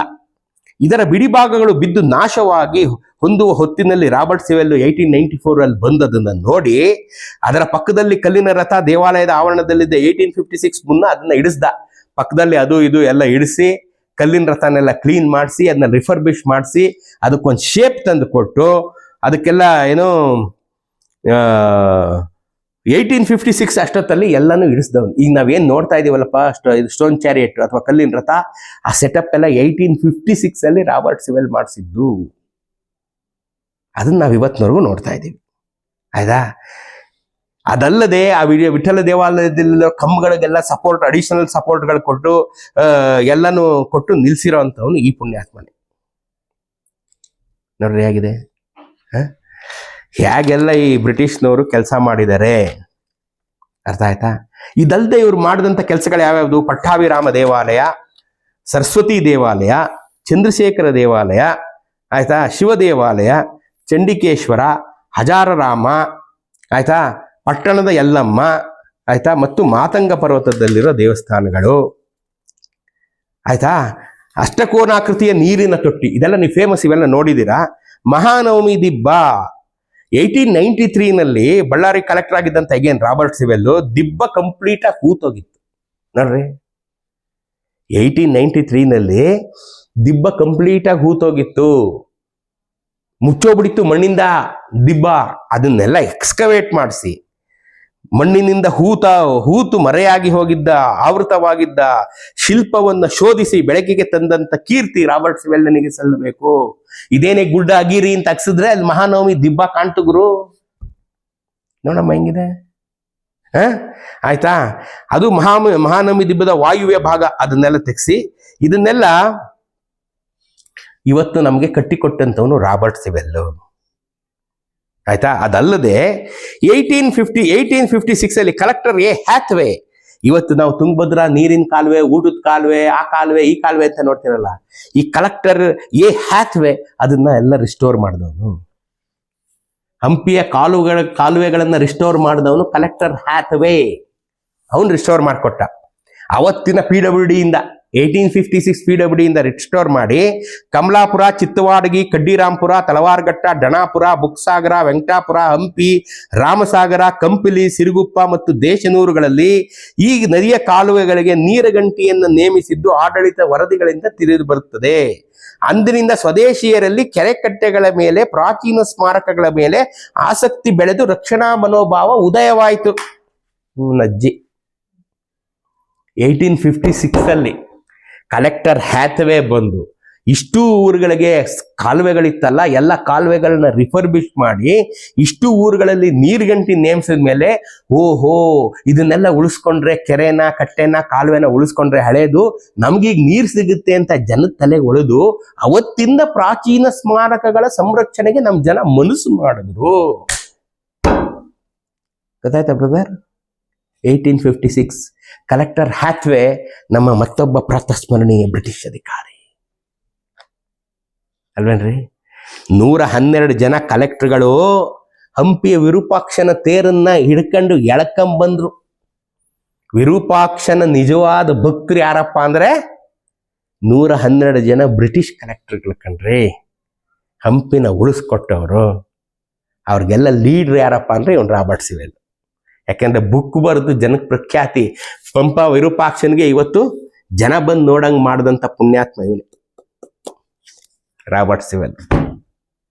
ಇದರ ಬಿಡಿಭಾಗಗಳು ಬಿದ್ದು ನಾಶವಾಗಿ ಹೊಂದುವ ಹೊತ್ತಿನಲ್ಲಿ ರಾಬರ್ಟ್ ಸಿವೆಲ್ 1894 ಬಂದದನ್ನ ನೋಡಿ ಅದರ ಪಕ್ಕದಲ್ಲಿ ಕಲ್ಲಿನ ರಥ ದೇವಾಲಯದ ಆವರಣದಲ್ಲಿದ್ದ 1856 ಮುನ್ನ ಅದನ್ನ ಇಡಿಸ್ದ. ಪಕ್ಕದಲ್ಲಿ ಅದು ಇದು ಎಲ್ಲ ಇಡಿಸಿ ಕಲ್ಲಿನ ರಥನೆಲ್ಲ ಕ್ಲೀನ್ ಮಾಡಿಸಿ ಅದನ್ನ ರಿಫರ್ಬಿಶ್ ಮಾಡಿಸಿ ಅದಕ್ಕೊಂದು ಶೇಪ್ ತಂದು ಕೊಟ್ಟು ಅದಕ್ಕೆಲ್ಲ ಏನೋ 1856 ಅಷ್ಟೊತ್ತಲ್ಲಿ ಎಲ್ಲಾನು ಇಡಿಸ್ದವನು. ಈಗ ನಾವೇನ್ ನೋಡ್ತಾ ಇದೀವಲ್ಲಪ್ಪ ಸ್ಟೋನ್ ಚಾರಿಯಟ್ ಅಥವಾ ಕಲ್ಲಿನ ರಥ, ಆ ಸೆಟಪ್ ಎಲ್ಲ 1856 ಅಲ್ಲಿ ರಾಬರ್ಟ್ ಸಿವೆಲ್ ಮಾಡಿಸಿದ್ದು. ಅದನ್ನ ನಾವು ಇವತ್ತಿನವರೆಗೂ ನೋಡ್ತಾ ಇದ್ದೀವಿ. ಆಯ್ತಾ? ಅದಲ್ಲದೆ ಆ ವಿಠಲ ದೇವಾಲಯದಲ್ಲಿರೋ ಕಂಬಗಳಿಗೆಲ್ಲ ಸಪೋರ್ಟ್, ಅಡಿಷನಲ್ ಸಪೋರ್ಟ್ಗಳು ಕೊಟ್ಟು ಎಲ್ಲಾನು ಕೊಟ್ಟು ನಿಲ್ಸಿರೋ ಅಂತವನು ಈ ಪುಣ್ಯಾತ್ಮನೆ. ನೋಡ್ರಿ ಹೇಗಿದೆ, ಹೇಗೆಲ್ಲ ಈ ಬ್ರಿಟಿಷ್ನವರು ಕೆಲಸ ಮಾಡಿದ್ದಾರೆ. ಅರ್ಥ ಆಯ್ತಾ? ಇದಲ್ಲದೆ ಇವ್ರು ಮಾಡಿದಂಥ ಕೆಲಸಗಳು ಯಾವ್ಯಾವುದು? ಪಟ್ಟಾಭಿರಾಮ ದೇವಾಲಯ, ಸರಸ್ವತಿ ದೇವಾಲಯ, ಚಂದ್ರಶೇಖರ ದೇವಾಲಯ, ಆಯ್ತಾ, ಶಿವ ದೇವಾಲಯ, ಚಂಡಿಕೇಶ್ವರ, ಹಜಾರರಾಮ, ಆಯ್ತಾ, ಪಟ್ಟಣದ ಯಲ್ಲಮ್ಮ, ಆಯ್ತಾ, ಮತ್ತು ಮಾತಂಗ ಪರ್ವತದಲ್ಲಿರೋ ದೇವಸ್ಥಾನಗಳು, ಆಯ್ತಾ, ಅಷ್ಟಕೋನಾಕೃತಿಯ ನೀರಿನ ತೊಟ್ಟಿ, ಇದೆಲ್ಲ ನೀವು ಫೇಮಸ್, ಇವೆಲ್ಲ ನೋಡಿದ್ದೀರಾ. ಮಹಾನವಮಿ ದಿಬ್ಬ 1893 ಬಳ್ಳಾರಿ ಕಲೆಕ್ಟರ್ ಆಗಿದ್ದಂತ ಅಗೇನ್ ರಾಬರ್ಟ್ ಸಿವೆಲ್ ದಿಬ್ಬ ಕಂಪ್ಲೀಟ್ ಆಗಿ ಹೂತೋಗಿತ್ತು. ನೋಡ್ರಿ, 1893 ದಿಬ್ಬ ಕಂಪ್ಲೀಟ್ ಆಗಿ ಹೂತೋಗಿತ್ತು, ಮುಚ್ಚೋಗ್ಬಿಡಿತ್ತು ಮಣ್ಣಿಂದ ದಿಬ್ಬ. ಅದನ್ನೆಲ್ಲ ಎಕ್ಸ್ಕವೇಟ್ ಮಾಡಿಸಿ ಮಣ್ಣಿನಿಂದ ಹೂತು ಮರೆಯಾಗಿ ಹೋಗಿದ್ದ, ಆವೃತವಾಗಿದ್ದ ಶಿಲ್ಪವನ್ನು ಶೋಧಿಸಿ ಬೆಳಕಿಗೆ ತಂದಂತ ಕೀರ್ತಿ ರಾಬರ್ಟ್ ಸಿವೆಲ್ನಿಗೆ ಸಲ್ಲಬೇಕು. ಇದೇನೇ ಗುಡ್ಡ ಅಗಿರಿ ಅಂತ ಅಕ್ಸಿದ್ರೆ ಅಲ್ಲಿ ಮಹಾನವಮಿ ದಿಬ್ಬ ಕಾಣ್ತು ಗುರು. ನೋಡಮ್ಮ ಹೆಂಗಿದೆ, ಆಯ್ತಾ? ಅದು ಮಹಾನವಮಿ ದಿಬ್ಬದ ವಾಯುವ್ಯ ಭಾಗ. ಅದನ್ನೆಲ್ಲ ತೆಗೆಸಿ ಇದನ್ನೆಲ್ಲ ಇವತ್ತು ನಮಗೆ ಕಟ್ಟಿಕೊಟ್ಟಂತವನು ರಾಬರ್ಟ್ ಸಿವೆಲ್. ಆಯ್ತಾ? ಅದಲ್ಲದೆ 1856 ಅಲ್ಲಿ ಕಲೆಕ್ಟರ್ ಎ ಹ್ಯಾಥ್ವೇ, ಇವತ್ತು ನಾವು ತುಂಗಭದ್ರಾ ನೀರಿನ ಕಾಲುವೆ, ಊಟದ ಕಾಲುವೆ, ಆ ಕಾಲುವೆ ಈ ಕಾಲುವೆ ಅಂತ ನೋಡ್ತಿರಲ್ಲ, ಈ ಕಲೆಕ್ಟರ್ ಎ ಹ್ಯಾಥ್ವೇ ಅದನ್ನ ಎಲ್ಲ ರಿಸ್ಟೋರ್ ಮಾಡಿದವನು. ಹಂಪಿಯ ಕಾಲುವೆಗಳನ್ನ ರಿಸ್ಟೋರ್ ಮಾಡಿದವನು ಕಲೆಕ್ಟರ್ ಹ್ಯಾಥ್ವೇ. ಅವನು ರಿಸ್ಟೋರ್ ಮಾಡಿಕೊಟ್ಟ. ಅವತ್ತಿನ PWD ಇಂದ 1856 PWD ಇಂದ ರಿಸ್ಟೋರ್ ಮಾಡಿ ಕಮಲಾಪುರ, ಚಿತ್ತವಾಡಗಿ, ಕಡ್ಡಿರಾಂಪುರ, ತಲವಾರ್ಘಟ್ಟ, ಡಣಾಪುರ, ಬುಕ್ಸಾಗರ, ವೆಂಕಟಾಪುರ, ಹಂಪಿ, ರಾಮಸಾಗರ, ಕಂಪಿಲಿ, ಸಿರುಗುಪ್ಪ ಮತ್ತು ದೇಶನೂರುಗಳಲ್ಲಿ ಈ ನದಿಯ ಕಾಲುವೆಗಳಿಗೆ ನೀರಗಂಟಿಯನ್ನು ನೇಮಿಸಿದ್ದು ಆಡಳಿತ ವರದಿಗಳಿಂದ ತಿಳಿದು ಬರುತ್ತದೆ. ಅಂದಿನಿಂದ ಸ್ವದೇಶಿಯರಲ್ಲಿ ಕೆರೆಕಟ್ಟೆಗಳ ಮೇಲೆ, ಪ್ರಾಚೀನ ಸ್ಮಾರಕಗಳ ಮೇಲೆ ಆಸಕ್ತಿ ಬೆಳೆದು ರಕ್ಷಣಾ ಮನೋಭಾವ ಉದಯವಾಯಿತು. ನಜ್ಜಿ 1856 ಅಲ್ಲಿ ಕಲೆಕ್ಟರ್ ಹ್ಯಾಥ್ವೇ ಬಂದು ಇಷ್ಟು ಊರುಗಳಿಗೆ ಕಾಲುವೆಗಳಿತ್ತಲ್ಲ, ಎಲ್ಲ ಕಾಲುವೆಗಳನ್ನ ರಿಫರ್ಬಿಶ್ ಮಾಡಿ ಇಷ್ಟು ಊರುಗಳಲ್ಲಿ ನೀರ್ಗಂಟಿ ನೇಮಿಸಿದ ಮೇಲೆ, ಓಹೋ ಇದನ್ನೆಲ್ಲ ಉಳಿಸ್ಕೊಂಡ್ರೆ, ಕೆರೆನ, ಕಟ್ಟೆನ, ಕಾಲುವೆನ ಉಳಿಸ್ಕೊಂಡ್ರೆ ಹಳೇದು ನಮ್ಗೀಗ ನೀರು ಸಿಗುತ್ತೆ ಅಂತ ಜನದ ತಲೆಗೆ ಒಳೆದು ಅವತ್ತಿಂದ ಪ್ರಾಚೀನ ಸ್ಮಾರಕಗಳ ಸಂರಕ್ಷಣೆಗೆ ನಮ್ ಜನ ಮನಸ್ಸು ಮಾಡಿದ್ರು. ಗೊತ್ತಾಯ್ತಾ ಬ್ರದರ್? 1856 ಕಲೆಕ್ಟರ್ ಹ್ಯಾಥ್ವೇ ನಮ್ಮ ಮತ್ತೊಬ್ಬ ಪ್ರಾತಸ್ಮರಣೀಯ ಬ್ರಿಟಿಷ್ ಅಧಿಕಾರಿ ಅಲ್ವೇನ್ರಿ? 112 ಜನ ಕಲೆಕ್ಟರ್ಗಳು ಹಂಪಿಯ ವಿರೂಪಾಕ್ಷನ ತೇರನ್ನ ಹಿಡ್ಕೊಂಡು ಎಳ್ಕೊಂಬಂದ್ರು. ವಿರೂಪಾಕ್ಷನ ನಿಜವಾದ ಭಕ್ತರು ಯಾರಪ್ಪ ಅಂದ್ರೆ 112 ಜನ ಬ್ರಿಟಿಷ್ ಕಲೆಕ್ಟರ್ಗಳು ಕಣ್ರಿ. ಹಂಪಿನ ಉಳಿಸ್ಕೊಟ್ಟವರು. ಅವ್ರಿಗೆಲ್ಲ ಲೀಡ್ರ್ ಯಾರಪ್ಪ ಅಂದ್ರೆ ಇವನು ರಾಬರ್ಟ್ ಸಿವೆಲ್. ಯಾಕೆಂದ್ರೆ ಬುಕ್ ಬರೆದು ಜನಕ್ಕೆ ಪ್ರಖ್ಯಾತಿ. ಪಂಪ ವಿರೂಪಾಕ್ಷನ್ಗೆ ಇವತ್ತು ಜನ ಬಂದು ನೋಡಂಗ್ ಮಾಡಿದಂತ ಪುಣ್ಯಾತ್ಮ ಇವನು ರಾಬರ್ಟ್ ಸಿವೆಲ್.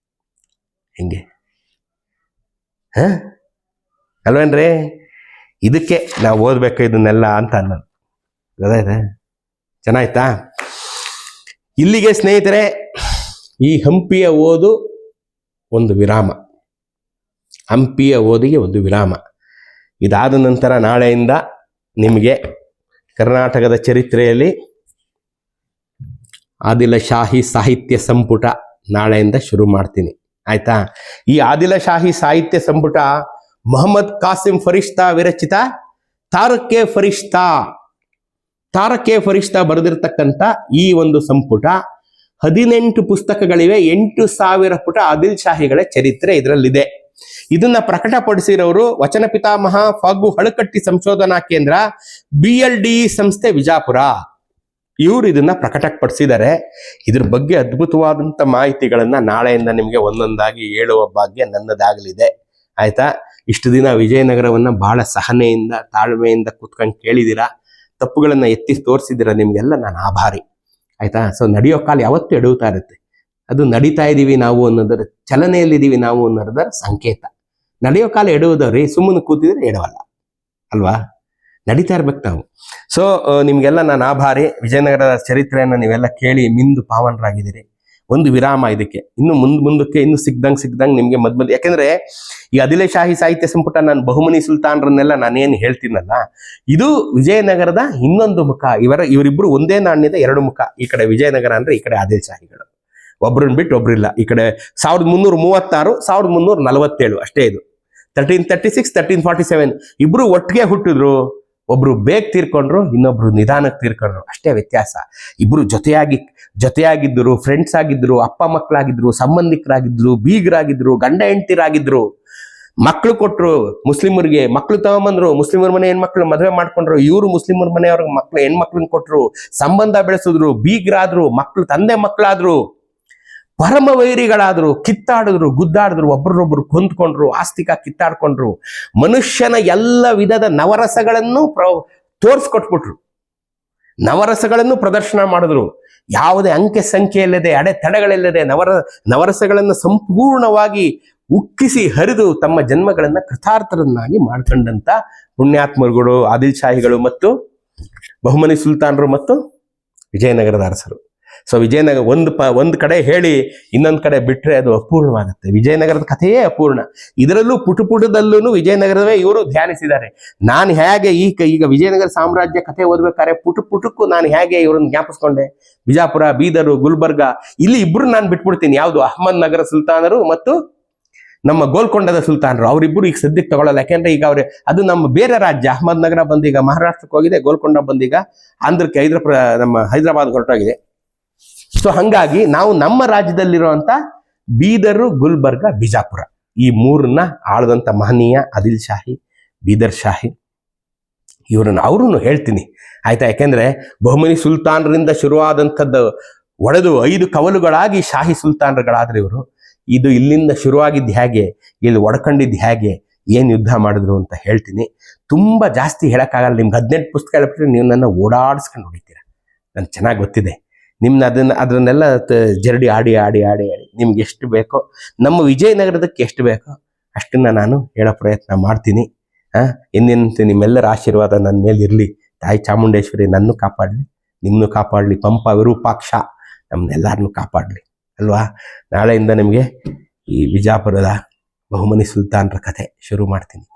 ಹಿಂಗೆ ಅಲ್ವೇನ್ರಿ? ಇದಕ್ಕೆ ನಾವು ಓದ್ಬೇಕು ಇದನ್ನೆಲ್ಲ ಅಂತ ಅನ್ನೋದು. ಗೊತ್ತಾಯ್ತಾ? ಚೆನ್ನಾಯ್ತಾ? ಇಲ್ಲಿಗೆ ಸ್ನೇಹಿತರೆ ಈ ಹಂಪಿಯ ಓದು ಒಂದು ವಿರಾಮ. ಹಂಪಿಯ ಓದಿಗೆ ಒಂದು ವಿರಾಮ. ಇದಾದ ನಂತರ ನಾಳೆಯಿಂದ ನಿಮಗೆ ಕರ್ನಾಟಕದ ಚರಿತ್ರೆಯಲ್ಲಿ ಆದಿಲಶಾಹಿ ಸಾಹಿತ್ಯ ಸಂಪುಟ ನಾಳೆಯಿಂದ ಶುರು ಮಾಡ್ತೀನಿ. ಆಯ್ತಾ? ಈ ಆದಿಲಶಾಹಿ ಸಾಹಿತ್ಯ ಸಂಪುಟ ಮೊಹಮ್ಮದ್ ಕಾಸಿಂ ಫರಿಷ್ತಾ ವಿರಚಿತ ತಾರಕ್ಕೆ ಫರಿಷ್ತಾ ಬರೆದಿರ್ತಕ್ಕಂಥ ಈ ಒಂದು ಸಂಪುಟ 18 ಪುಸ್ತಕಗಳಿವೆ. 8,000 ಪುಟ ಆದಿಲ್ ಶಾಹಿಗಳ ಚರಿತ್ರೆ ಇದರಲ್ಲಿದೆ. ಇದನ್ನ ಪ್ರಕಟಪಡಿಸಿರೋರು ವಚನ ಪಿತಾಮಹ ಫಗು ಹಳಕಟ್ಟಿ ಸಂಶೋಧನಾ ಕೇಂದ್ರ BLD ಸಂಸ್ಥೆ ವಿಜಾಪುರ. ಇವರು ಇದನ್ನ ಪ್ರಕಟಪಡಿಸಿದ್ದಾರೆ. ಇದ್ರ ಬಗ್ಗೆ ಅದ್ಭುತವಾದಂತ ಮಾಹಿತಿಗಳನ್ನ ನಾಳೆಯಿಂದ ನಿಮಗೆ ಒಂದೊಂದಾಗಿ ಹೇಳುವ ಭಾಗ್ಯ ನನ್ನದಾಗಲಿದೆ. ಆಯ್ತಾ? ಇಷ್ಟು ದಿನ ವಿಜಯನಗರವನ್ನ ಬಹಳ ಸಹನೆಯಿಂದ ತಾಳ್ಮೆಯಿಂದ ಕೂತ್ಕೊಂಡು ಕೇಳಿದಿರಾ, ತಪ್ಪುಗಳನ್ನ ಎತ್ತಿ ತೋರಿಸಿದಿರ, ನಿಮ್ಗೆಲ್ಲ ನಾನು ಆಭಾರಿ. ಆಯ್ತಾ? ಸೊ ನಡೆಯೋ ಕಾಲ ಯಾವತ್ತೂ ಎಡುತ್ತಾ ಇರುತ್ತೆ. ಅದು ನಡೀತಾ ಇದೀವಿ ನಾವು ಅನ್ನೋದರ, ಚಲನೆಯಲ್ಲಿದ್ದೀವಿ ನಾವು ಅನ್ನೋದರ ಸಂಕೇತ. ನಡೆಯೋ ಕಾಲ ಎಡುವುದವ್ರಿ, ಸುಮ್ಮನೆ ಕೂತಿದ್ರೆ ಎಡವಲ್ಲ ಅಲ್ವಾ? ನಡೀತಾ ಇರ್ಬೇಕು ನಾವು. ಸೊ ನಿಮ್ಗೆಲ್ಲ ನಾನು ಆಭಾರಿ. ವಿಜಯನಗರದ ಚರಿತ್ರೆಯನ್ನ ನೀವೆಲ್ಲ ಕೇಳಿ ಮಿಂದು ಪಾವನರಾಗಿದ್ದೀರಿ. ಒಂದು ವಿರಾಮ ಇದಕ್ಕೆ. ಇನ್ನು ಮುಂದಕ್ಕೆ ಇನ್ನು ಸಿಗ್ದಂಗೆ ನಿಮ್ಗೆ ಮಧ್ಯ, ಯಾಕೆಂದ್ರೆ ಈ ಆದಿಲ್ ಶಾಹಿ ಸಾಹಿತ್ಯ ಸಂಪುಟ ನಾನು ಬಹುಮನಿ ಸುಲ್ತಾನ್ರನ್ನೆಲ್ಲ ನಾನೇನು ಹೇಳ್ತೀನಲ್ಲ, ಇದು ವಿಜಯನಗರದ ಇನ್ನೊಂದು ಮುಖ. ಇವರಿಬ್ರು ಒಂದೇ ನಾಣ್ಯದ 2 ಮುಖ. ಈ ಕಡೆ ವಿಜಯನಗರ ಅಂದ್ರೆ ಈ ಕಡೆ ಆದಿಲ್ ಶಾಹಿಗಳು, ಒಬ್ರನ್ನ ಬಿಟ್ಟು ಒಬ್ರಿಲ್ಲ. ಈ ಕಡೆ 1336 1347 ಅಷ್ಟೇ. ಇದು 1336 1347 ಇಬ್ರು ಒಟ್ಟಿಗೆ ಹುಟ್ಟಿದ್ರು. ಒಬ್ರು ಬೇಗ ತೀರ್ಕೊಂಡ್ರು, ಇನ್ನೊಬ್ರು ನಿಧಾನಕ್ಕೆ ತೀರ್ಕೊಂಡ್ರು, ಅಷ್ಟೇ ವ್ಯತ್ಯಾಸ. ಇಬ್ರು ಜೊತೆಯಾಗಿದ್ರು, ಫ್ರೆಂಡ್ಸ್ ಆಗಿದ್ರು, ಅಪ್ಪ ಮಕ್ಕಳಾಗಿದ್ರು, ಸಂಬಂಧಿಕರಾಗಿದ್ರು, ಬೀಗರಾಗಿದ್ರು, ಗಂಡ ಹೆಂಡತಿರಾಗಿದ್ರು. ಮಕ್ಳು ಕೊಟ್ರು ಮುಸ್ಲಿಮರಿಗೆ, ಮಕ್ಳು ತಗೊಂಬಂದ್ರು, ಮುಸ್ಲಿಮರ ಮನೆ ಹೆಣ್ಮಕ್ಳು ಮದುವೆ ಮಾಡ್ಕೊಂಡ್ರು, ಇವರು ಮುಸ್ಲಿಮರ ಮನೆಯವ್ರಿಗೆ ಮಕ್ಳು ಹೆಣ್ಮಕ್ಳನ್ನ ಕೊಟ್ರು, ಸಂಬಂಧ ಬೆಳೆಸಿದ್ರು, ಬೀಗರಾದ್ರು, ಮಕ್ಳು ತಂದೆ ಮಕ್ಕಳಾದ್ರು, ಪರಮ ವೈರಿಗಳಾದ್ರು, ಕಿತ್ತಾಡಿದ್ರು, ಗುದ್ದಾಡಿದ್ರು, ಒಬ್ರನ್ನೊಬ್ರು ಕೊಂದ್ಕೊಂಡ್ರು, ಆಸ್ತಿಕ ಕಿತ್ತಾಡ್ಕೊಂಡ್ರು, ಮನುಷ್ಯನ ಎಲ್ಲ ವಿಧದ ನವರಸಗಳನ್ನು ತೋರಿಸ್ಕೊಟ್ಬಿಟ್ರು, ನವರಸಗಳನ್ನು ಪ್ರದರ್ಶನ ಮಾಡಿದ್ರು. ಯಾವುದೇ ಅಂಕೆ ಸಂಖ್ಯೆ ಇಲ್ಲದೆ, ಅಡೆತಡೆಗಳಿಲ್ಲದೆ ನವರಸಗಳನ್ನು ಸಂಪೂರ್ಣವಾಗಿ ಉಕ್ಕಿಸಿ ಹರಿದು ತಮ್ಮ ಜನ್ಮಗಳನ್ನ ಕೃತಾರ್ಥರನ್ನಾಗಿ ಮಾಡ್ಕೊಂಡಂತ ಪುಣ್ಯಾತ್ಮರುಗಳು ಆದಿಲ್ ಶಾಹಿಗಳು ಮತ್ತು ಬಹುಮನಿ ಸುಲ್ತಾನರು ಮತ್ತು ವಿಜಯನಗರದ ಅರಸರು. ಸೊ ವಿಜಯನಗರ ಒಂದು ಕಡೆ ಹೇಳಿ ಇನ್ನೊಂದು ಕಡೆ ಬಿಟ್ರೆ ಅದು ಅಪೂರ್ಣವಾಗುತ್ತೆ. ವಿಜಯನಗರದ ಕಥೆಯೇ ಅಪೂರ್ಣ. ಇದರಲ್ಲೂ ಪುಟದಲ್ಲೂ ವಿಜಯನಗರವೇ ಇವರು ಧ್ಯಾನಿಸಿದ್ದಾರೆ. ನಾನು ಹೇಗೆ ಈಗ ವಿಜಯನಗರ ಸಾಮ್ರಾಜ್ಯ ಕಥೆ ಓದ್ಬೇಕಾದ್ರೆ ಪುಟಕ್ಕೂ ನಾನು ಹೇಗೆ ಇವ್ರನ್ನ ಜ್ಞಾಪಿಸ್ಕೊಂಡೆ. ಬಿಜಾಪುರ, ಬೀದರು, ಗುಲ್ಬರ್ಗ, ಇಲ್ಲಿ ಇಬ್ರು ನಾನು ಬಿಟ್ಬಿಡ್ತೀನಿ. ಯಾವುದು ಅಹಮದ್ ನಗರ ಸುಲ್ತಾನರು ಮತ್ತು ನಮ್ಮ ಗೋಲ್ಕೊಂಡದ ಸುಲ್ತಾನರು, ಅವರಿಬ್ಬರು ಈಗ ಸದ್ಯಕ್ಕೆ ತಗೊಳ್ಳಲ್ಲ. ಯಾಕೆಂದ್ರೆ ಈಗ ಅದು ನಮ್ಮ ಬೇರೆ ರಾಜ್ಯ. ಅಹಮದ್ ನಗರ ಬಂದೀಗ ಮಹಾರಾಷ್ಟ್ರಕ್ಕೆ ಹೋಗಿದೆ, ಗೋಲ್ಕೊಂಡ ಬಂದೀಗ ಆಂಧ್ರಕ್ಕೆ ನಮ್ಮ ಹೈದರಾಬಾದ್ ಹೊರಟೋಗಿದೆ. ಸೊ ಹಂಗಾಗಿ ನಾವು ನಮ್ಮ ರಾಜ್ಯದಲ್ಲಿರುವಂತ ಬೀದರು, ಗುಲ್ಬರ್ಗ, ಬಿಜಾಪುರ ಈ 3 ಆಳದಂತ ಮಹನೀಯ ಆದಿಲ್ ಶಾಹಿ, ಬೀದರ್ ಶಾಹಿ, ಅವ್ರನ್ನು ಹೇಳ್ತೀನಿ. ಆಯ್ತಾ? ಯಾಕೆಂದ್ರೆ ಬಹುಮನಿ ಸುಲ್ತಾನರಿಂದ ಶುರುವಾದಂಥದ್ದು ಒಡೆದು 5 ಕವಲುಗಳಾಗಿ ಶಾಹಿ ಸುಲ್ತಾನರುಗಳಾದ್ರೆ ಇವರು. ಇದು ಇಲ್ಲಿಂದ ಶುರುವಾಗಿದ್ದು ಹೇಗೆ, ಇಲ್ಲಿ ಒಡ್ಕೊಂಡಿದ್ದು ಹೇಗೆ, ಏನ್ ಯುದ್ಧ ಮಾಡಿದ್ರು ಅಂತ ಹೇಳ್ತೀನಿ. ತುಂಬಾ ಜಾಸ್ತಿ ಹೇಳಕ್ಕಾಗಲ್ಲ. ನಿಮ್ಗೆ 18 ಪುಸ್ತಕ ಹೇಳ್ಬಿಟ್ರೆ ನೀವು ನನ್ನ ಓಡಾಡಿಸ್ಕೊಂಡು ಹೊಡಿತೀರ, ನನ್ಗೆ ಚೆನ್ನಾಗಿ ಗೊತ್ತಿದೆ. ಅದನ್ನೆಲ್ಲ ಜರಡಿ ಆಡಿ ನಿಮ್ಗೆ ಎಷ್ಟು ಬೇಕೋ, ನಮ್ಮ ವಿಜಯನಗರದಕ್ಕೆ ಎಷ್ಟು ಬೇಕೋ ಅಷ್ಟನ್ನ ನಾನು ಹೇಳೋ ಪ್ರಯತ್ನ ಮಾಡ್ತೀನಿ. ಎಂದಿನಂತೆ ನಿಮ್ಮೆಲ್ಲರ ಆಶೀರ್ವಾದ ನನ್ನ ಮೇಲೆ ಇರಲಿ. ತಾಯಿ ಚಾಮುಂಡೇಶ್ವರಿ ನನ್ನೂ ಕಾಪಾಡಲಿ, ನಿಮ್ಮನ್ನು ಕಾಪಾಡಲಿ, ಪಂಪ ವಿರೂಪಾಕ್ಷ ನಮ್ಮನ್ನೆಲ್ಲರನ್ನೂ ಕಾಪಾಡಲಿ ಅಲ್ವಾ. ನಾಳೆಯಿಂದ ನಿಮಗೆ ಈ ಬಿಜಾಪುರದ ಬಹುಮನಿ ಸುಲ್ತಾನರ ಕಥೆ ಶುರು ಮಾಡ್ತೀನಿ.